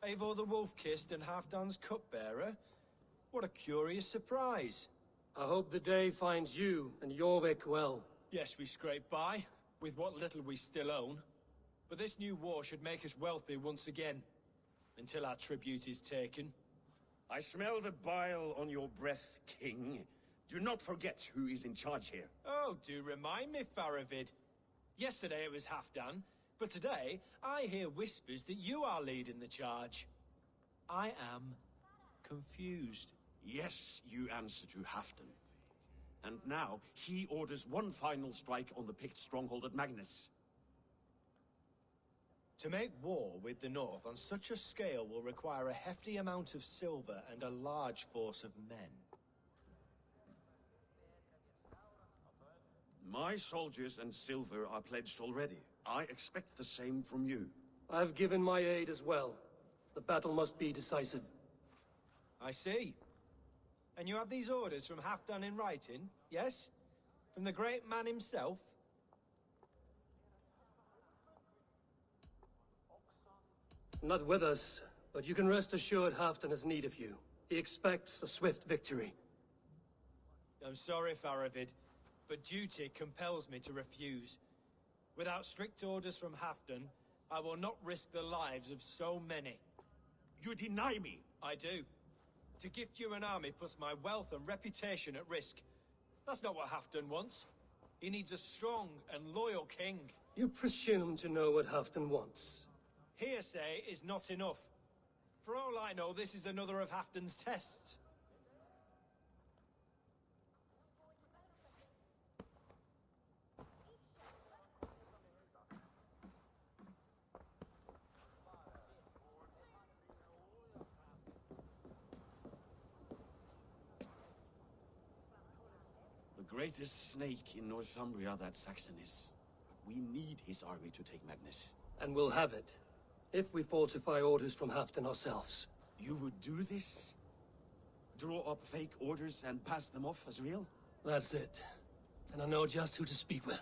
Eivor the Wolf-Kissed and Halfdan's cupbearer? What a curious surprise. I hope the day finds you and Jorvik well. Yes, we scrape by, with what little we still own. But this new war should make us wealthy once again. Until our tribute is taken. I smell the bile on your breath, King. Do not forget who is in charge here. Oh, do remind me, Faravid. Yesterday it was Halfdan, but today I hear whispers that you are leading the charge. I am confused. Yes, you answer to Halfdan. And now, he orders one final strike on the Pict stronghold at Magnus. To make war with the North on such a scale will require a hefty amount of silver and a large force of men. My soldiers and silver are pledged already. I expect the same from you. I've given my aid as well. The battle must be decisive. I see. And you have these orders from Halfdan in writing, yes? From the great man himself? Not with us, but you can rest assured Halfdan has need of you. He expects a swift victory. I'm sorry, Faravid, but duty compels me to refuse. Without strict orders from Halfdan, I will not risk the lives of so many. You deny me! I do. To gift you an army puts my wealth and reputation at risk. That's not what Halfdan wants. He needs a strong and loyal king. You presume to know what Halfdan wants. Hearsay is not enough. For all I know, this is another of Halfdan's tests. The greatest snake in Northumbria that Saxon is. We need his army to take Magnus. And we'll have it. If we falsify orders from Halfdan ourselves. You would do this? Draw up fake orders and pass them off as real? That's it. And I know just who to speak with.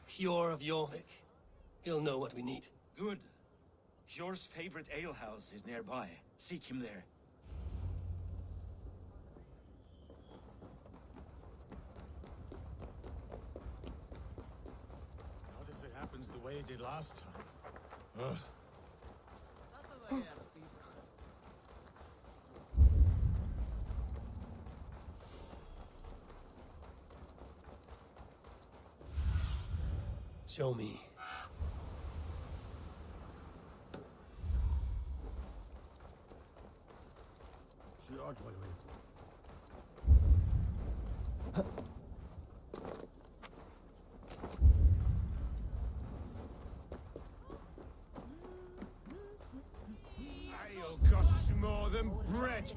Hjor of Jorvik. He'll know what we need. Good. Hjor's favorite alehouse is nearby. Seek him there. What if it happens the way it did last time? Ugh. Show me. The odd one. Ale costs more than bread.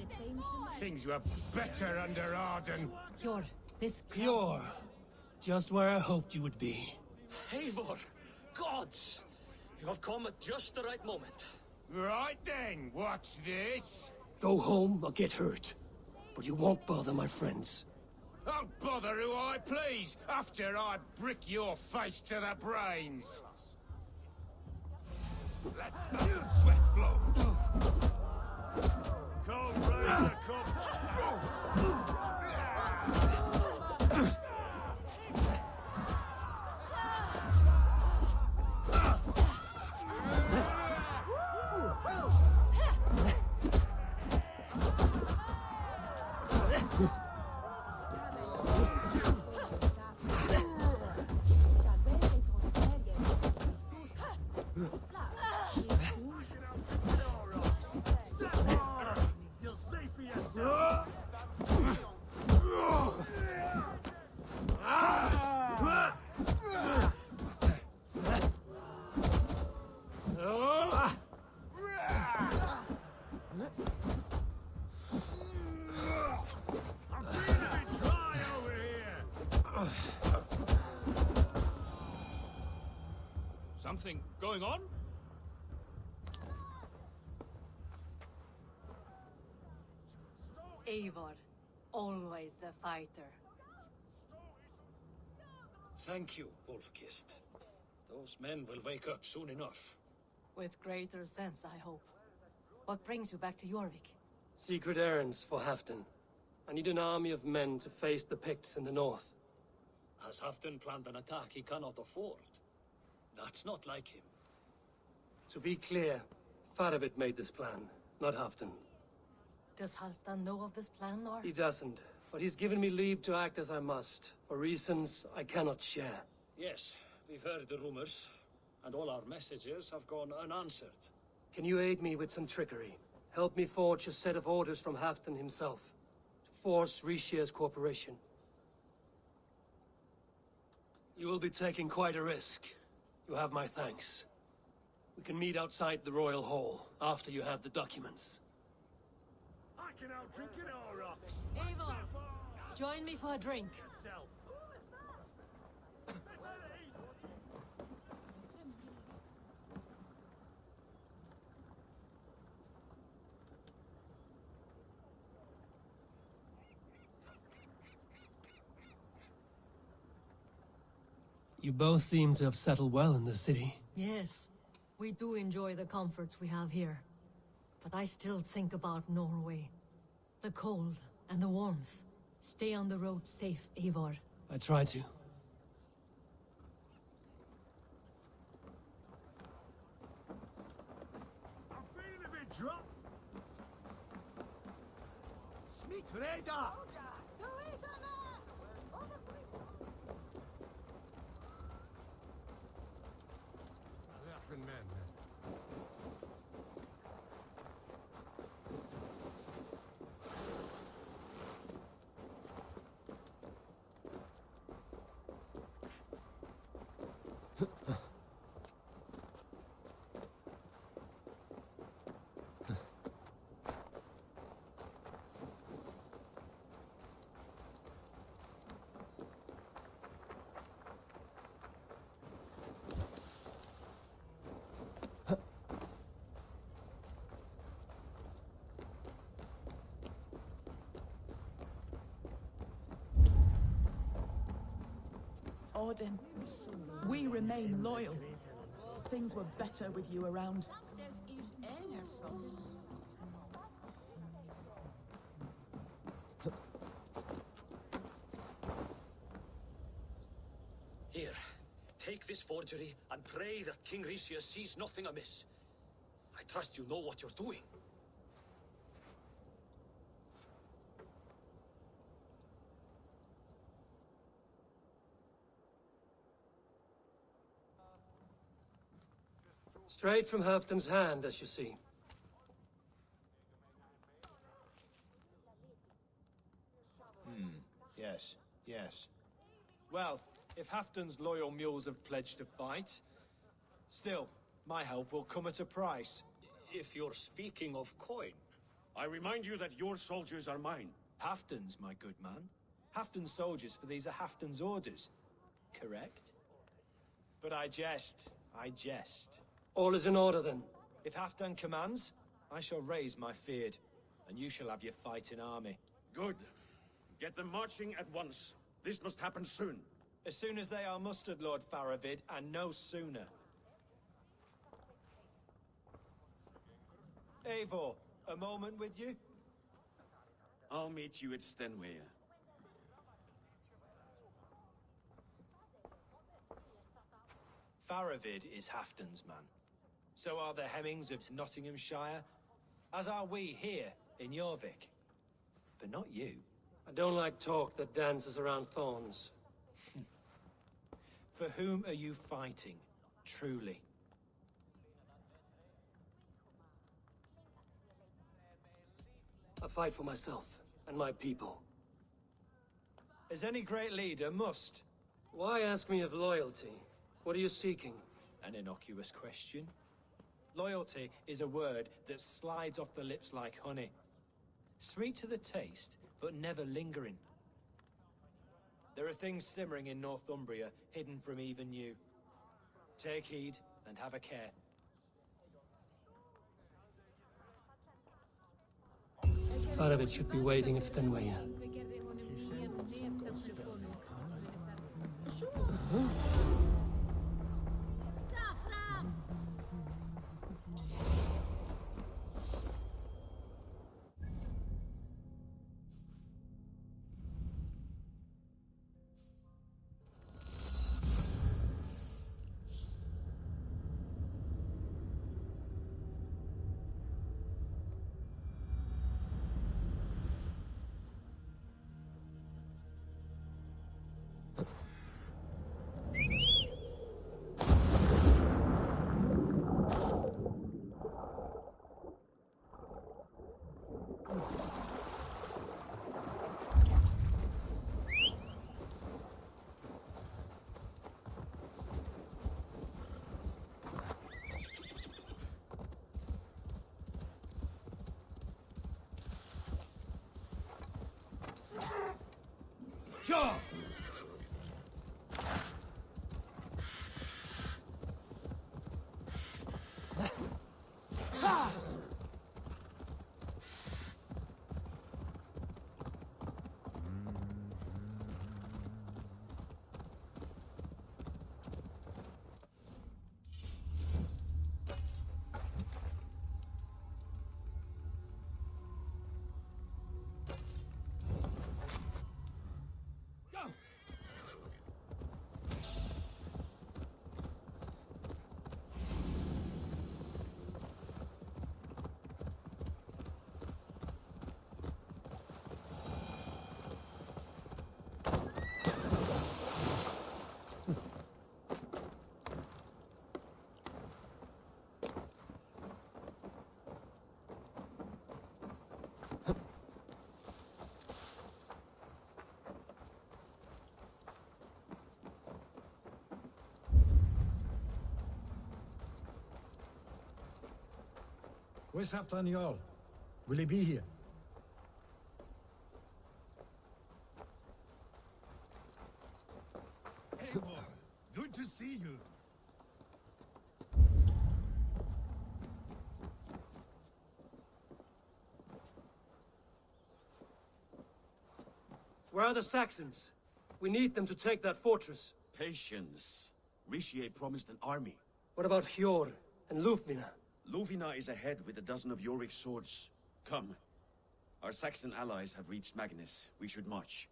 Things were better under Arden. Hjor, this... Hjor! Just where I hoped you would be. Eivor! Gods! You have come at just the right moment. Right then, what's this? Go home or get hurt. But you won't bother my friends. I'll bother who I please, after I brick your face to the brains. Let battle sweat flow. Cold razor come. Something going on? Eivor, always the fighter. Thank you, Wolf-Kissed. Those men will wake up soon enough. With greater sense, I hope. What brings you back to Jorvik? Secret errands for Halfdan. I need an army of men to face the Picts in the north. Has Halfdan planned an attack he cannot afford? That's not like him. To be clear, Faravid made this plan, not Halfdan. Does Halfdan know of this plan, or? He doesn't, but he's given me leave to act as I must, for reasons I cannot share. Yes, we've heard the rumors, and all our messages have gone unanswered. Can you aid me with some trickery? Help me forge a set of orders from Halfdan himself, to force Rishia's cooperation. You will be taking quite a risk. You have my thanks. We can meet outside the Royal Hall, after you have the documents. I can outdrink it all, rocks. Eivor, join me for a drink. You both seem to have settled well in the city. Yes, we do enjoy the comforts we have here. But I still think about Norway. The cold and the warmth. Stay on the road safe, Eivor. I try to. I'm feeling a bit drunk. Smith Reda! Laughing men. Odin, we remain loyal. Things were better with you around. Here, take this forgery and pray that King Rishia sees nothing amiss. I trust you know what you're doing. Straight from Halfdan's hand, as you see. Yes, yes. Well, if Halfdan's loyal mules have pledged to fight, still, my help will come at a price. If you're speaking of coin. I remind you that your soldiers are mine. Halfdan's, my good man. Halfdan's soldiers, for these are Halfdan's orders. Correct? But I jest. I jest. All is in order, then. If Halfdan commands, I shall raise my feared, and you shall have your fighting army. Good. Get them marching at once. This must happen soon. As soon as they are mustered, Lord Faravid, and no sooner. Eivor, a moment with you? I'll meet you at Stenway. Faravid is Halfdan's man. So are the Hemmings of Nottinghamshire, as are we here in Jorvik. But not you. I don't like talk that dances around thorns. For whom are you fighting, truly? I fight for myself and my people. As any great leader must. Why ask me of loyalty? What are you seeking? An innocuous question. Loyalty is a word that slides off the lips like honey. Sweet to the taste, but never lingering. There are things simmering in Northumbria, hidden from even you. Take heed, and have a care. Faravid should be waiting at Stenway. Sure! Where's Halfdan Jarl? Will he be here? Eivor, good to see you. Where are the Saxons? We need them to take that fortress. Patience. Richier promised an army. What about Hjor and Lufmina? Lufina is ahead with a dozen of Yorick's swords. Come. Our Saxon allies have reached Magnus. We should march.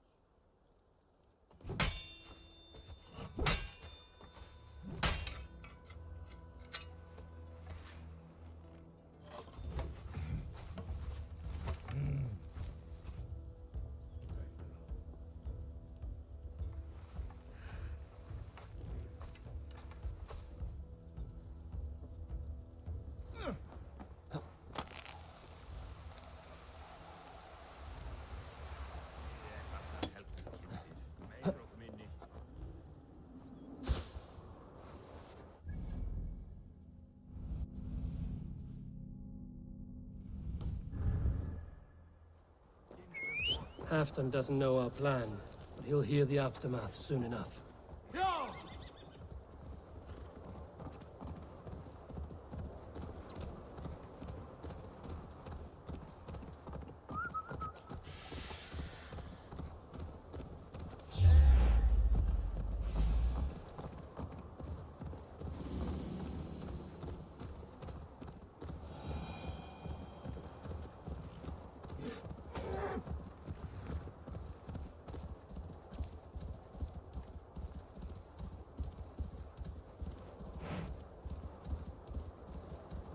Halfdan doesn't know our plan, but he'll hear the aftermath soon enough.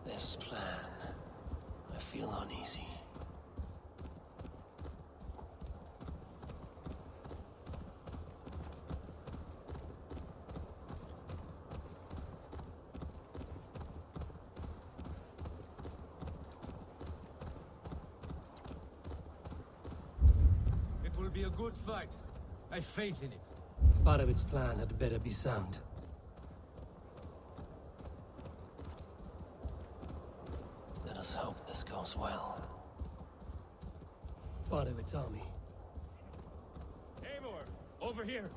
This plan, I feel uneasy. It will be a good fight. I have faith in it. Faravid's plan had better be sound. Let us hope this goes well. Faravid's army. Eivor, over here.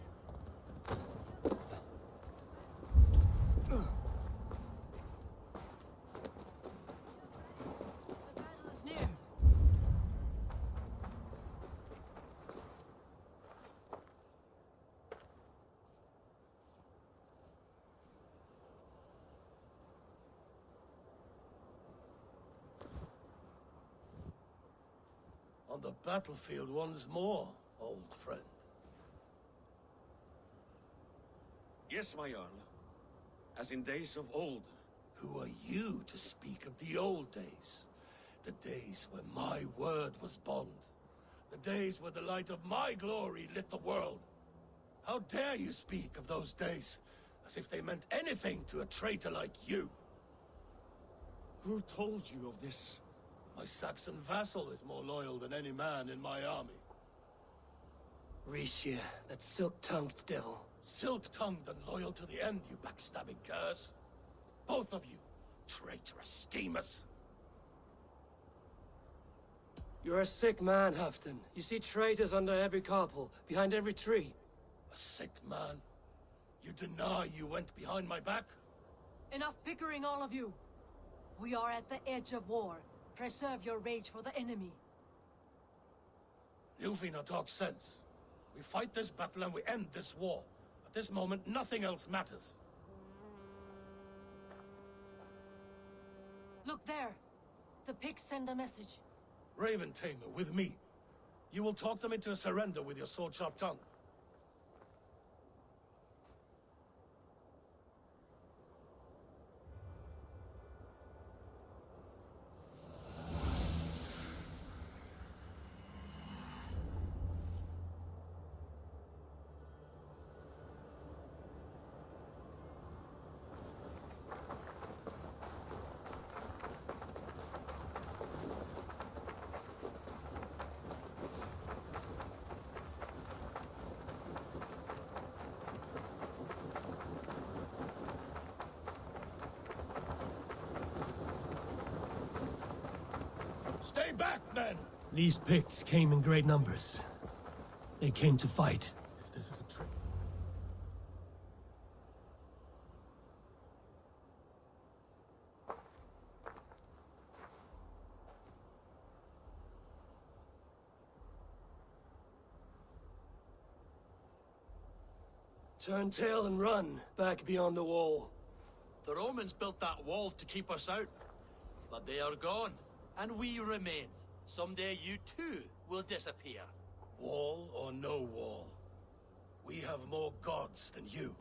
on the battlefield once more, old friend. Yes, my Jarl. As in days of old. Who are you to speak of the old days? The days when my word was bond. The days where the light of my glory lit the world. How dare you speak of those days as if they meant anything to a traitor like you? Who told you of this? My Saxon vassal is more loyal than any man in my army. Ricia, that silk-tongued devil. Silk-tongued and loyal to the end, you backstabbing curse. Both of you, traitorous schemers. You're a sick man, Halfdan. You see traitors under every couple, behind every tree. A sick man? You deny you went behind my back? Enough bickering, all of you. We are at the edge of war. Preserve your rage for the enemy. Ljufina talks sense. We fight this battle and we end this war. At this moment, nothing else matters. Look there. The pigs send a message. Raven Tamer, with me. You will talk them into a surrender with your sword-sharp tongue. Stay back, men! These Picts came in great numbers. They came to fight. If this is a trick... Turn tail and run, back beyond the wall. The Romans built that wall to keep us out. But they are gone, and we remain. Someday you too will disappear. Wall or no wall, we have more gods than you.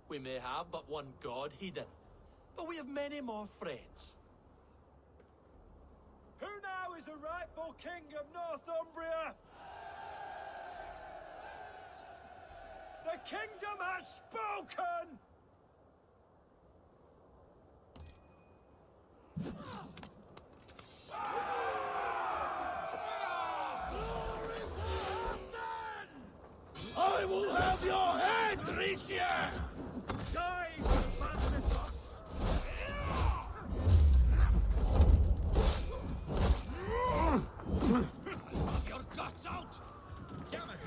We may have but one god, Hedon. But we have many more friends. Who now is the rightful king of Northumbria? The kingdom has spoken! I will have your head, Ricia! Die, bastards! Your guts out! Damn it!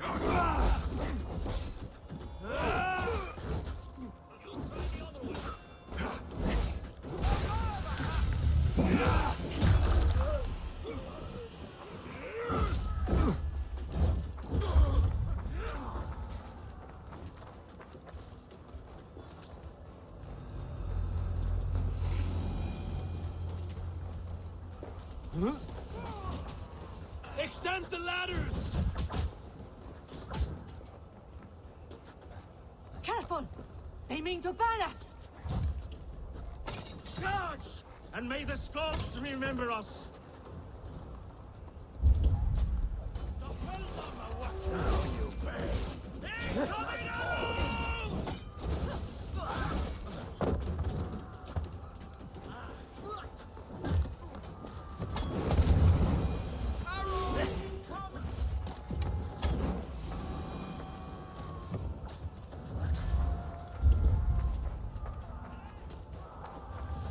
Extend the ladders! Careful! They mean to burn us! Charge! And may the Scots remember us!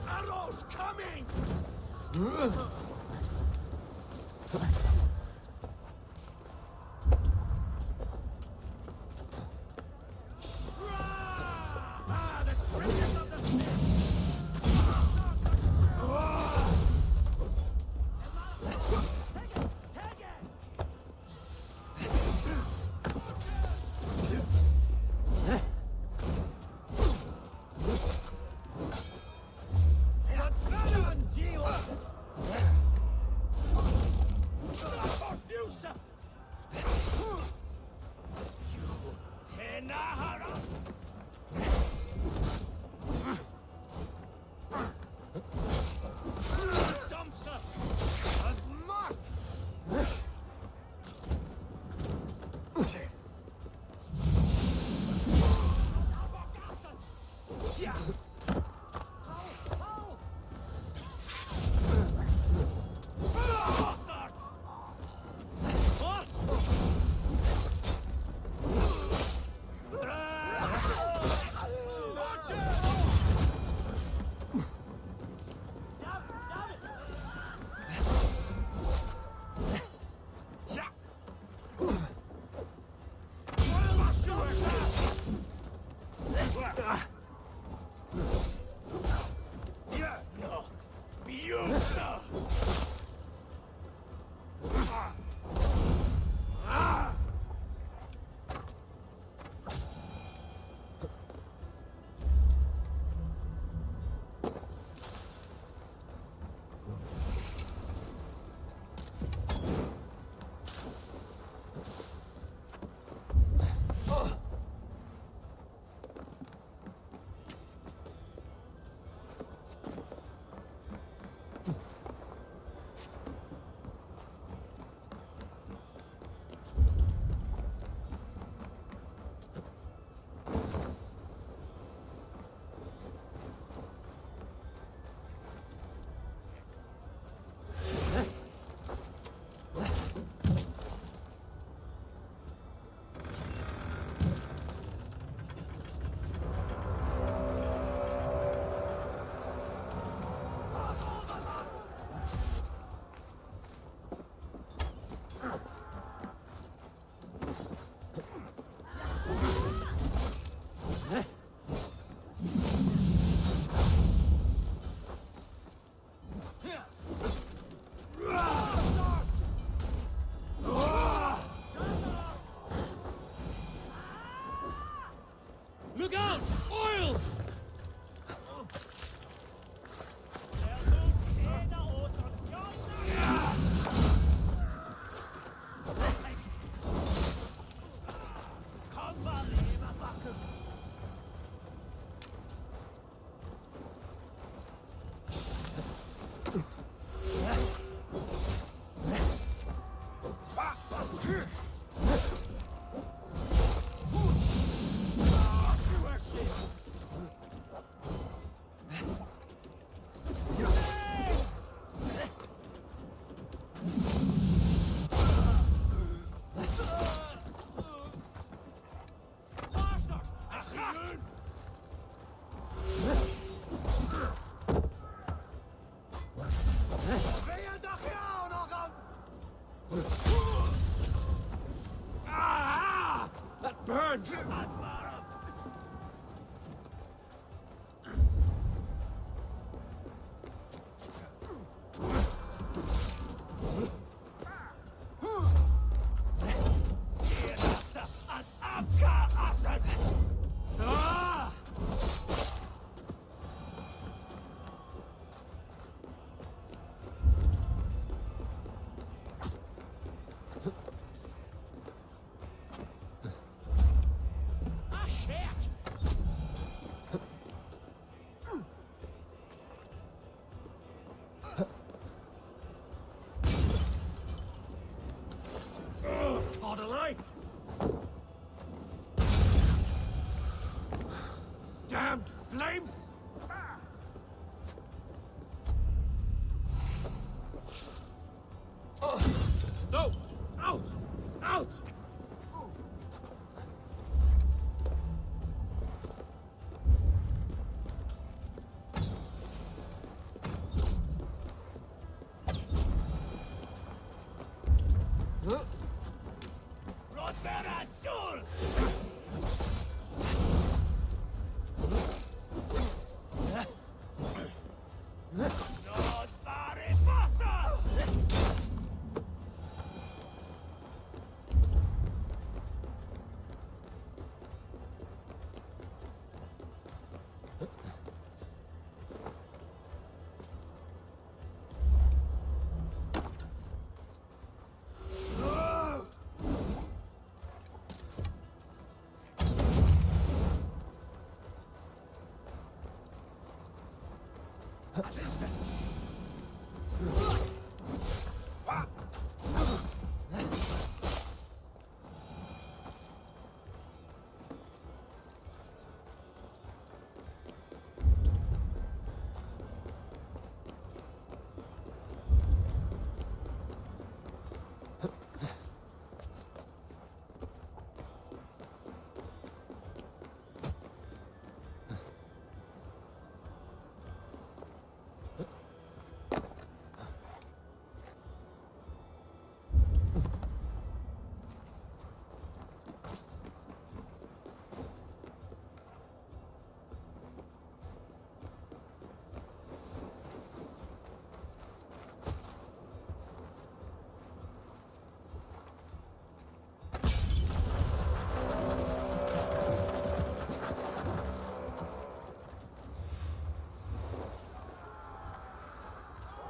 Arrows coming! Ah! That burns! Ah! Oh, the light! Damned flames! Oh, no! Out! Out!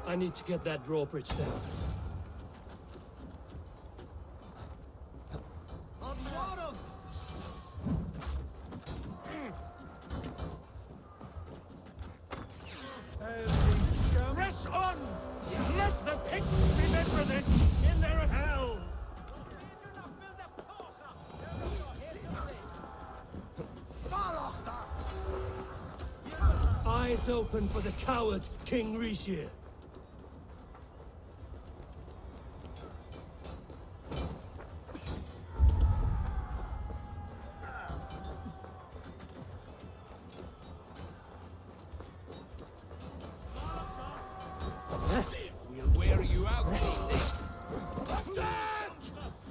I need to get that drawbridge down. Press on! Let the Picts remember this in their hell! Eyes open for the coward, King Rishir. We'll wear you out. Attack!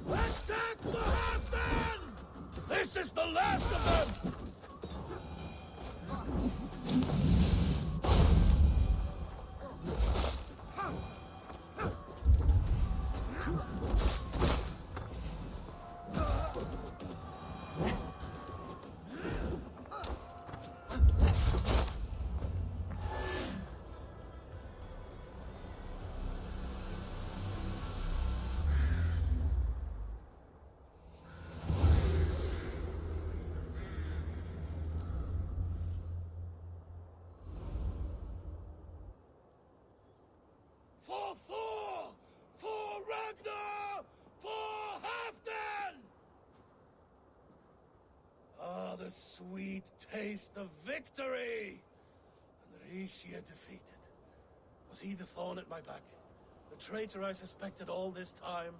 Attack the Halfdan! This is the last of them! For Thor! For Ragnar! For Halfdan! Ah, the sweet taste of victory! And Rishia defeated. Was he the thorn at my back? The traitor I suspected all this time?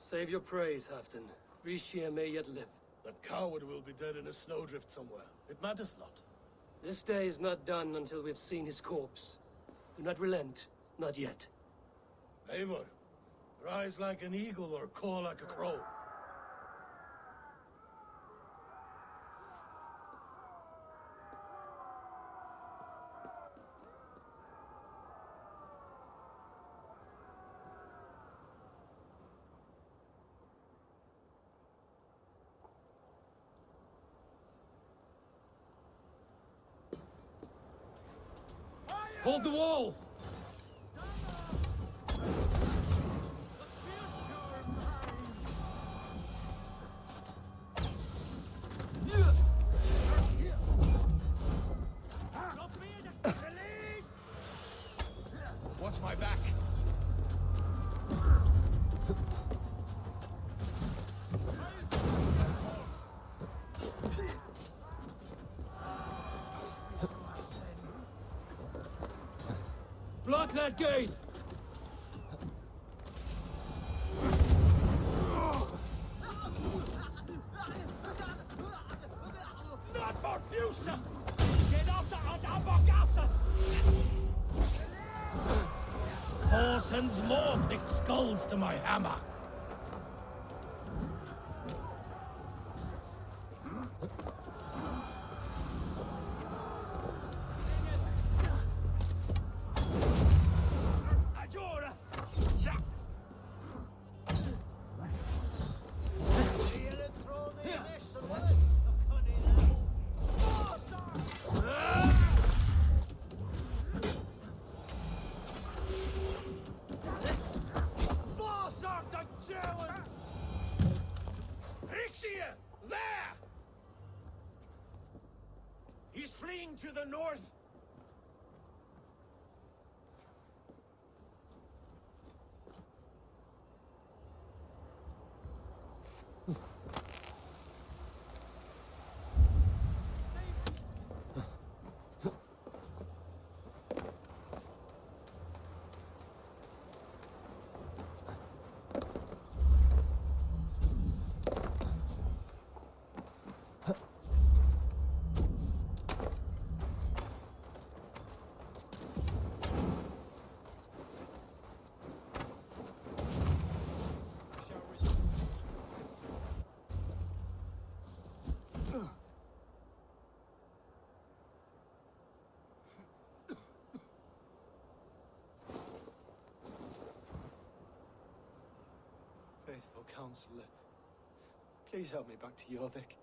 Save your praise, Halfdan. Rishia may yet live. That coward will be dead in a snowdrift somewhere. It matters not. This day is not done until we've seen his corpse. Do not relent, not yet. Eivor, Rise like an eagle or caw like a crow. Hold the wall! Watch my back. Block that gate! Not for Fusa! Genosse und Ambogassat! Thor sends more picked skulls to my hammer. Rixia! There! He's fleeing to the north! Faithful counselor, please help me back to Jorvik.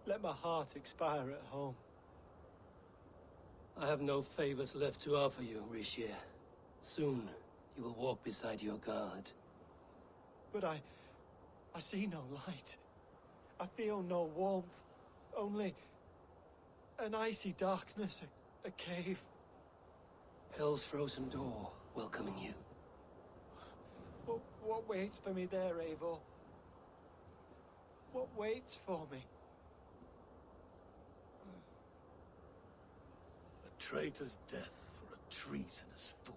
Let my heart expire at home. I have no favors left to offer you, Rishir. Soon, you will walk beside your god. But I see no light. I feel no warmth. Only an icy darkness, a cave. Hell's frozen door welcoming you. What waits for me there, Eivor? What waits for me? A traitor's death for a treasonous fool.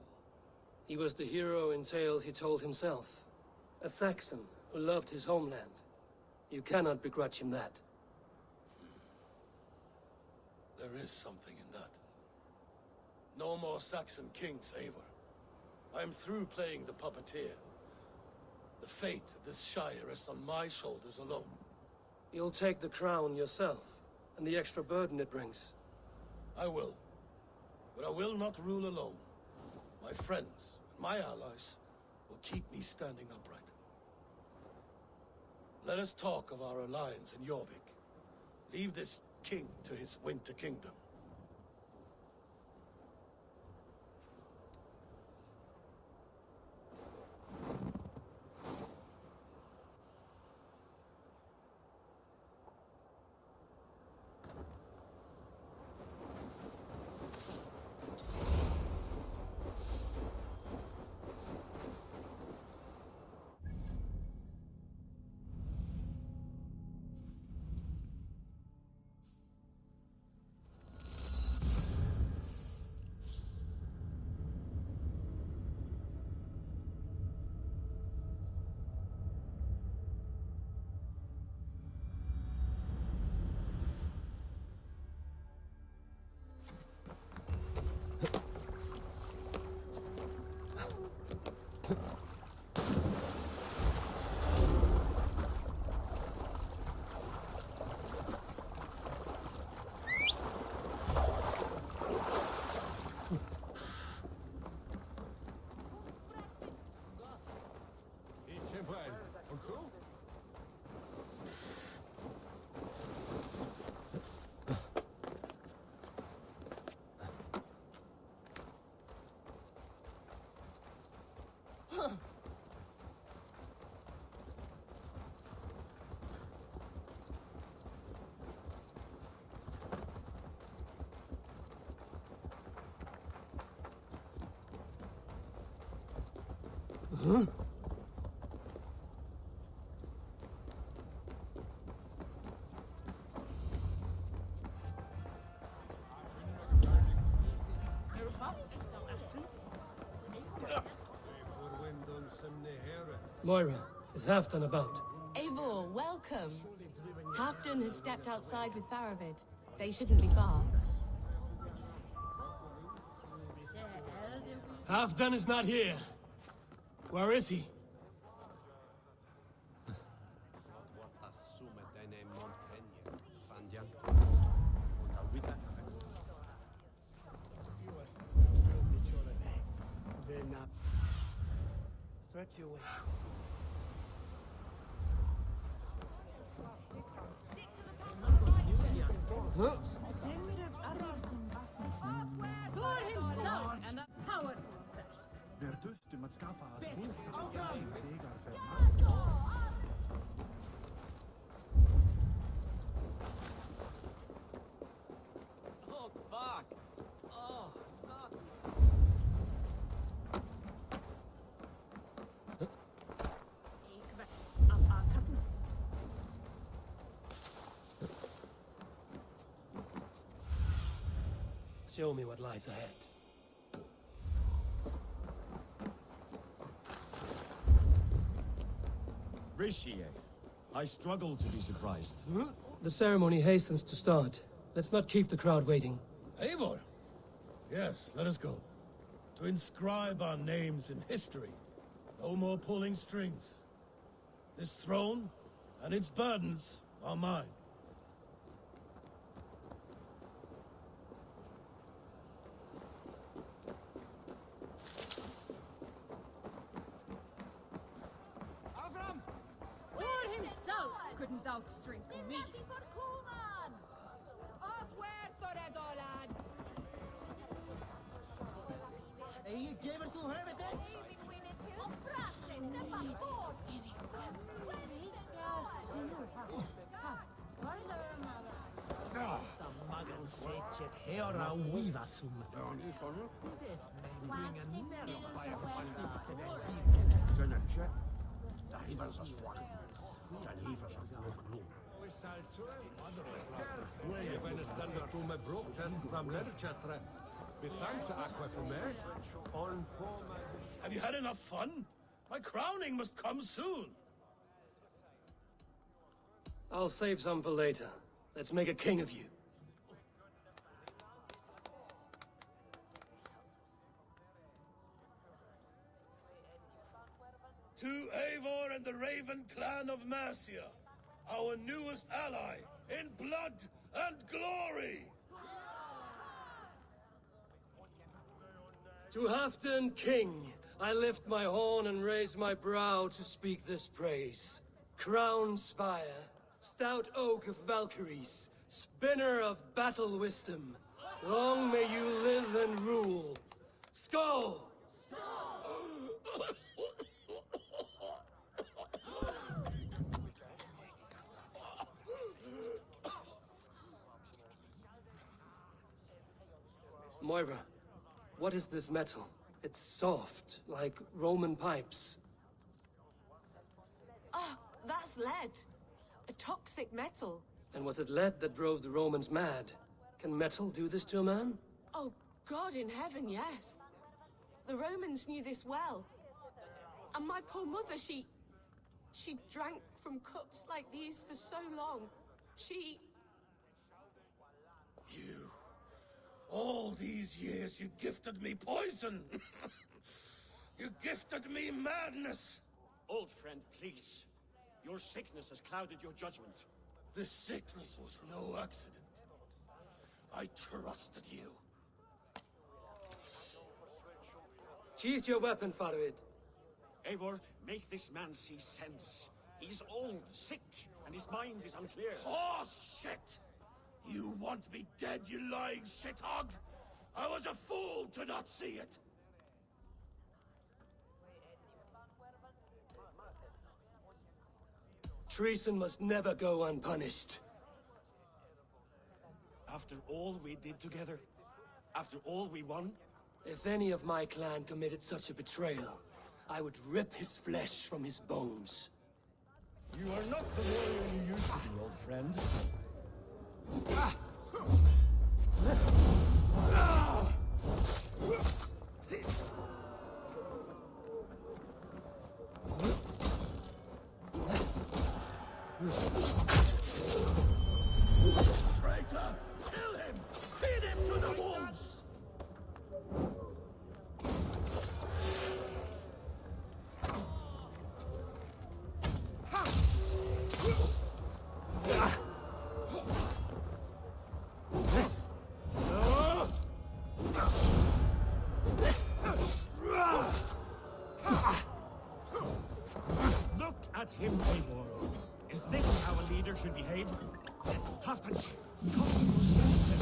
He was the hero in tales he told himself. A Saxon who loved his homeland. You cannot begrudge him that. There is something in that. No more Saxon kings, Eivor. I'm through playing the puppeteer. The fate of this Shire rests on my shoulders alone. You'll take the crown yourself, and the extra burden it brings. I will. But I will not rule alone. My friends, and my allies, will keep me standing upright. Let us talk of our alliance in Jorvik. Leave this king to his winter kingdom. Huh? Moira, is Halfdan about? Eivor, welcome. Halfdan has stepped outside with Faravid. They shouldn't be far. Halfdan is not here. Where is he? Stretch your way. Huh? Thor himself and a powerful first. Wir dürften mit Skaffa Oh, fuck! Oh, no. Ik vex af akatten. Show me what lies ahead. Rishi, I struggle to be surprised. Hmm? The ceremony hastens to start. Let's not keep the crowd waiting. Eivor? Yes, let us go. To inscribe our names in history. No more pulling strings. This throne and its burdens are mine. Avram! Thor himself couldn't out-drink me. Ey, geber þú höfuðið? Magan secet hera uivasum. Have you had enough fun? My crowning must come soon. I'll save some for later. Let's make a king of you. To Eivor and the Raven clan of Mercia, our newest ally in blood and glory! To Halfdan, king, I lift my horn and raise my brow to speak this praise. Crown spire, stout oak of Valkyries, spinner of battle wisdom, long may you live and rule. Skål! Moira, what is this metal? It's soft, like Roman pipes. Ah, that's lead. A toxic metal. And was it lead that drove the Romans mad? Can metal do this to a man? Oh, God in heaven, yes. The Romans knew this well. And my poor mother, she drank from cups like these for so long. You. All these years you gifted me poison. You gifted me madness. Old friend, please. Your sickness has clouded your judgment. This sickness was no accident. I trusted you. Sheath your weapon, Faravid. Eivor, make this man see sense. He's old, sick, and his mind is unclear. Horse shit! You want me dead, you lying shithog? I was a fool to not see it! Treason must never go unpunished. After all we did together? After all we won? If any of my clan committed such a betrayal, I would rip his flesh from his bones. You are not the warrior you used to be, old friend. Traitor! Kill him! Feed him to the wolves! Look at him, Eivor. Is this how a leader should behave? Halfdan, come to senses.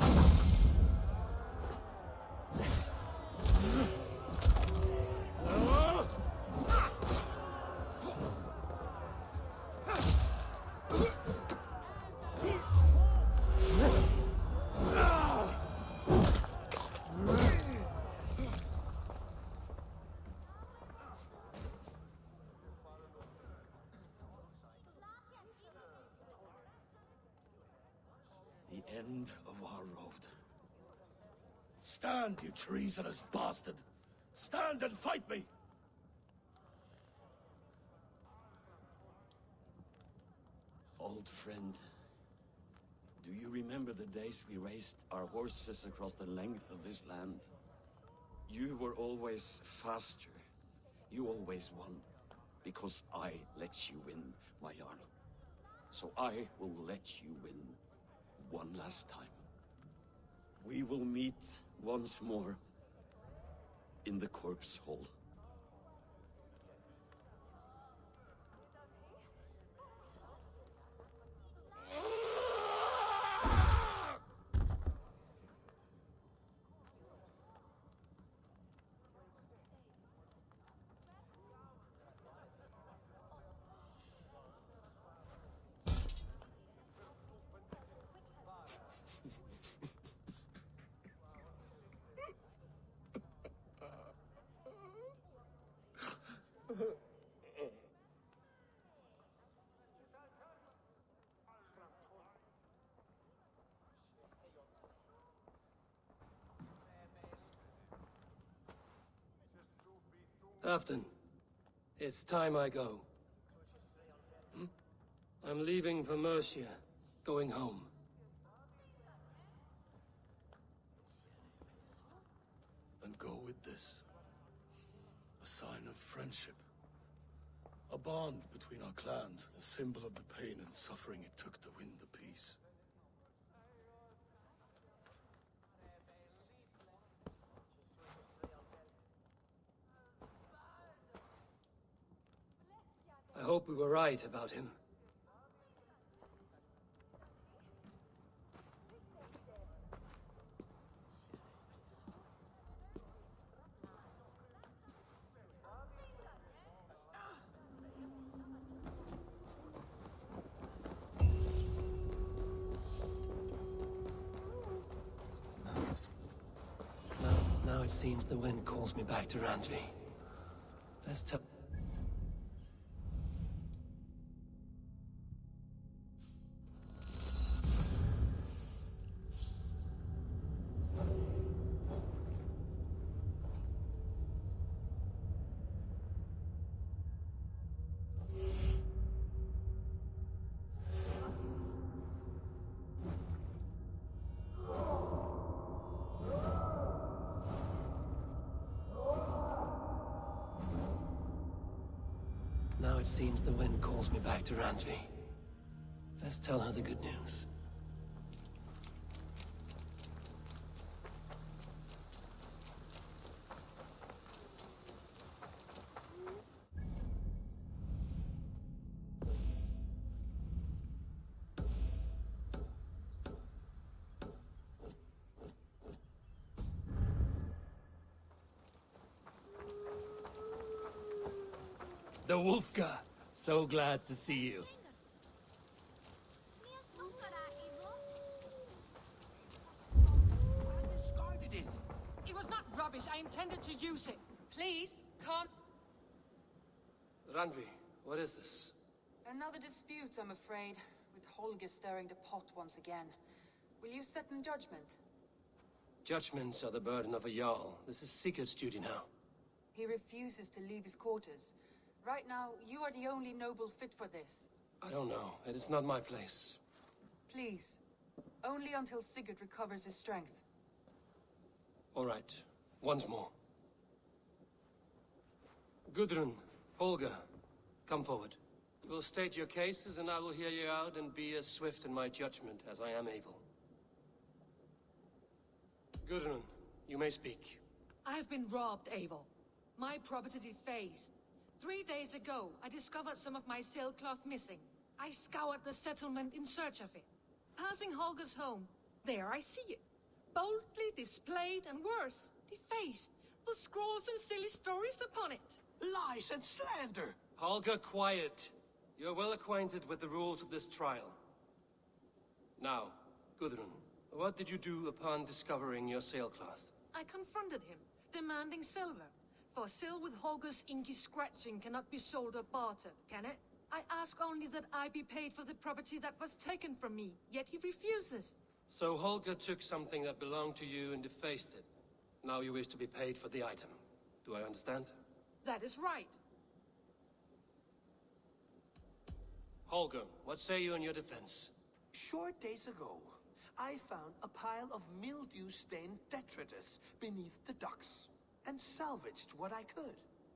The end of our road. Stand, you treasonous bastard! Stand and fight me! Old friend, do you remember the days we raced our horses across the length of this land? You were always faster. You always won. Because I let you win, my Jarl. So I will let you win one last time. We will meet once more in the corpse hall. Halfdan, it's time I go. I'm leaving for Mercia, going home. Then go with this. A sign of friendship. A bond between our clans, a symbol of the pain and suffering it took to win the peace. I hope we were right about him. Now it seems the wind calls me back to Randvi. Let's tell... Now it seems the wind calls me back to Randvi. Let's tell her the good news. The Wolfgar. So glad to see you. It was not rubbish. I intended to use it. Please, come. Randvi, what is this? Another dispute, I'm afraid, with Holger stirring the pot once again. Will you set in judgment? Judgments are the burden of a Jarl. This is Sigurd's duty now. He refuses to leave his quarters. Right now, you are the only noble fit for this. I don't know. It is not my place. Please. Only until Sigurd recovers his strength. All right. Once more. Gudrun, Holger, come forward. You will state your cases, and I will hear you out and be as swift in my judgment as I am able. Gudrun, you may speak. I have been robbed, Eivor. My property defaced. 3 days ago, I discovered some of my sailcloth missing. I scoured the settlement in search of it. Passing Holger's home, there I see it. Boldly displayed and worse, defaced, with scrolls and silly stories upon it. Lies and slander! Holger, quiet. You're well acquainted with the rules of this trial. Now, Gudrun, what did you do upon discovering your sailcloth? I confronted him, demanding silver. For sil with Holger's inky scratching cannot be sold or bartered, can it? I ask only that I be paid for the property that was taken from me, yet he refuses. So Holger took something that belonged to you and defaced it. Now you wish to be paid for the item. Do I understand? That is right. Holger, what say you in your defense? Short days ago, I found a pile of mildew-stained detritus beneath the docks, and salvaged what I could.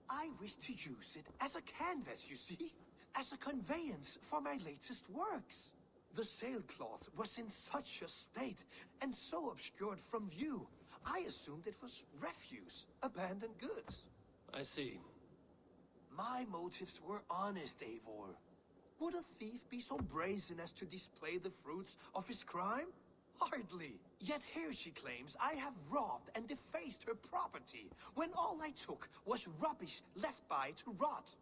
I wish to use it as a canvas, you see? As a conveyance for my latest works. The sailcloth was in such a state, and so obscured from view, I assumed it was refuse, abandoned goods. I see. My motives were honest, Eivor. Would a thief be so brazen as to display the fruits of his crime? Hardly. Yet here she claims I have robbed and defaced her property, when all I took was rubbish left by to rot.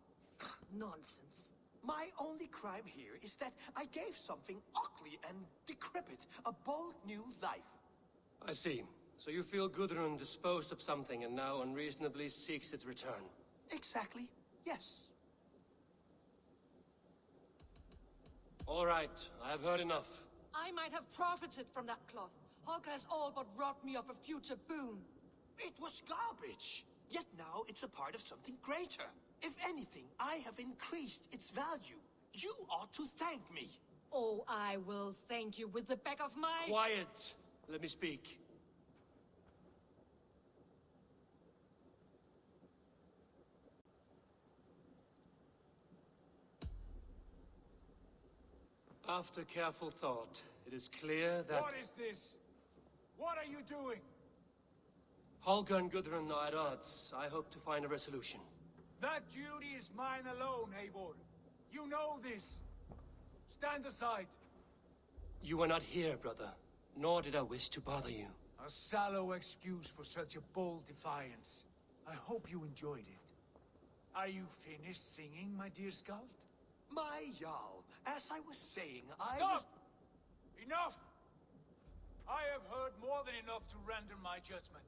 Nonsense. My only crime here is that I gave something ugly and decrepit a bold new life. I see. So you feel Gudrun disposed of something and now unreasonably seeks its return? Exactly, yes. All right, I have heard enough. I might have profited from that cloth. Holger has all but robbed me of a future boon. It was garbage. Yet now it's a part of something greater. If anything, I have increased its value. You ought to thank me. Oh, I will thank you with the back of my... Quiet! Let me speak. After careful thought, it is clear that... What is this? What are you doing? Holger and Gudrun are at odds. I hope to find a resolution. That duty is mine alone, Eivor. You know this. Stand aside. You were not here, brother. Nor did I wish to bother you. A sallow excuse for such a bold defiance. I hope you enjoyed it. Are you finished singing, my dear Skald? My Jarl, as I was saying, Stop! Enough! I have heard more than enough to render my judgment.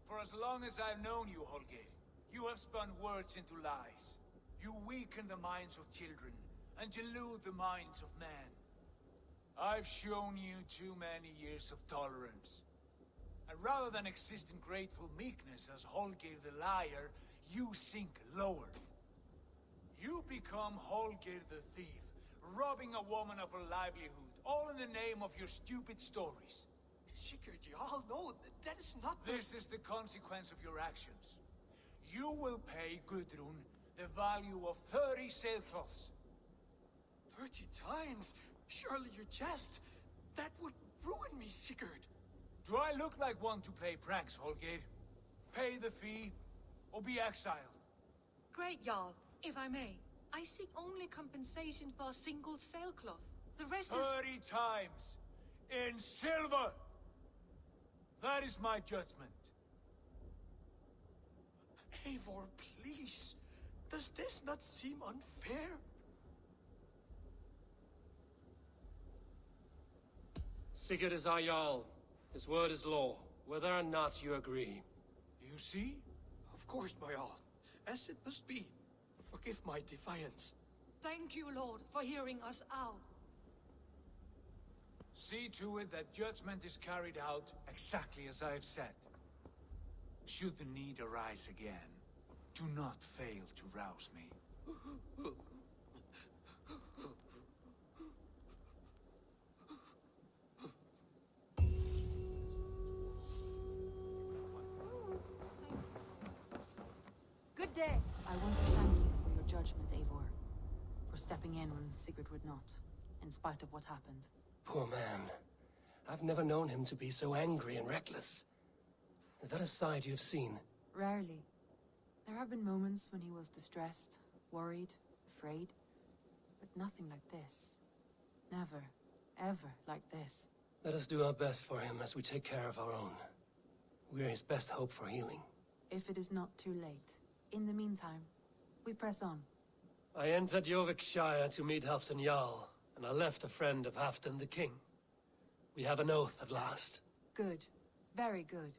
For as long as I've known you, Holger, you have spun words into lies. You weaken the minds of children, and delude the minds of men. I've shown you too many years of tolerance. And rather than exist in grateful meekness as Holger the liar, you sink lower. You become Holger the thief, robbing a woman of her livelihood, all in the name of your stupid stories. Sigurd, Jarl, no, that is not the... This is the consequence of your actions. You will pay Gudrun the value of 30 sailcloths. 30 times? Surely you jest. That would ruin me, Sigurd. Do I look like one to play pranks, Holger? Pay the fee, or be exiled. Great, Jarl. If I may, I seek only compensation for a single sailcloth. The rest is... 30 times! In silver! That is my judgment. Eivor, please. Does this not seem unfair? Sigurd is our Jarl. His word is law, whether or not you agree. You see? Of course, my Jarl. As it must be. Forget forgive my defiance. Thank you, Lord, for hearing us out. See to it that judgment is carried out exactly as I have said. Should the need arise again, do not fail to rouse me. Good day. I want to thank you for your judgment, Eivor. For stepping in when Sigurd would not, in spite of what happened. Poor man. I've never known him to be so angry and reckless. Is that a side you've seen? Rarely. There have been moments when he was distressed, worried, afraid. But nothing like this. Never, ever like this. Let us do our best for him as we take care of our own. We're his best hope for healing. If it is not too late. In the meantime, we press on. I entered Jorvikshire to meet Halfdan Jarl, and I left a friend of Halfdan the King. We have an oath at last. Good. Very good.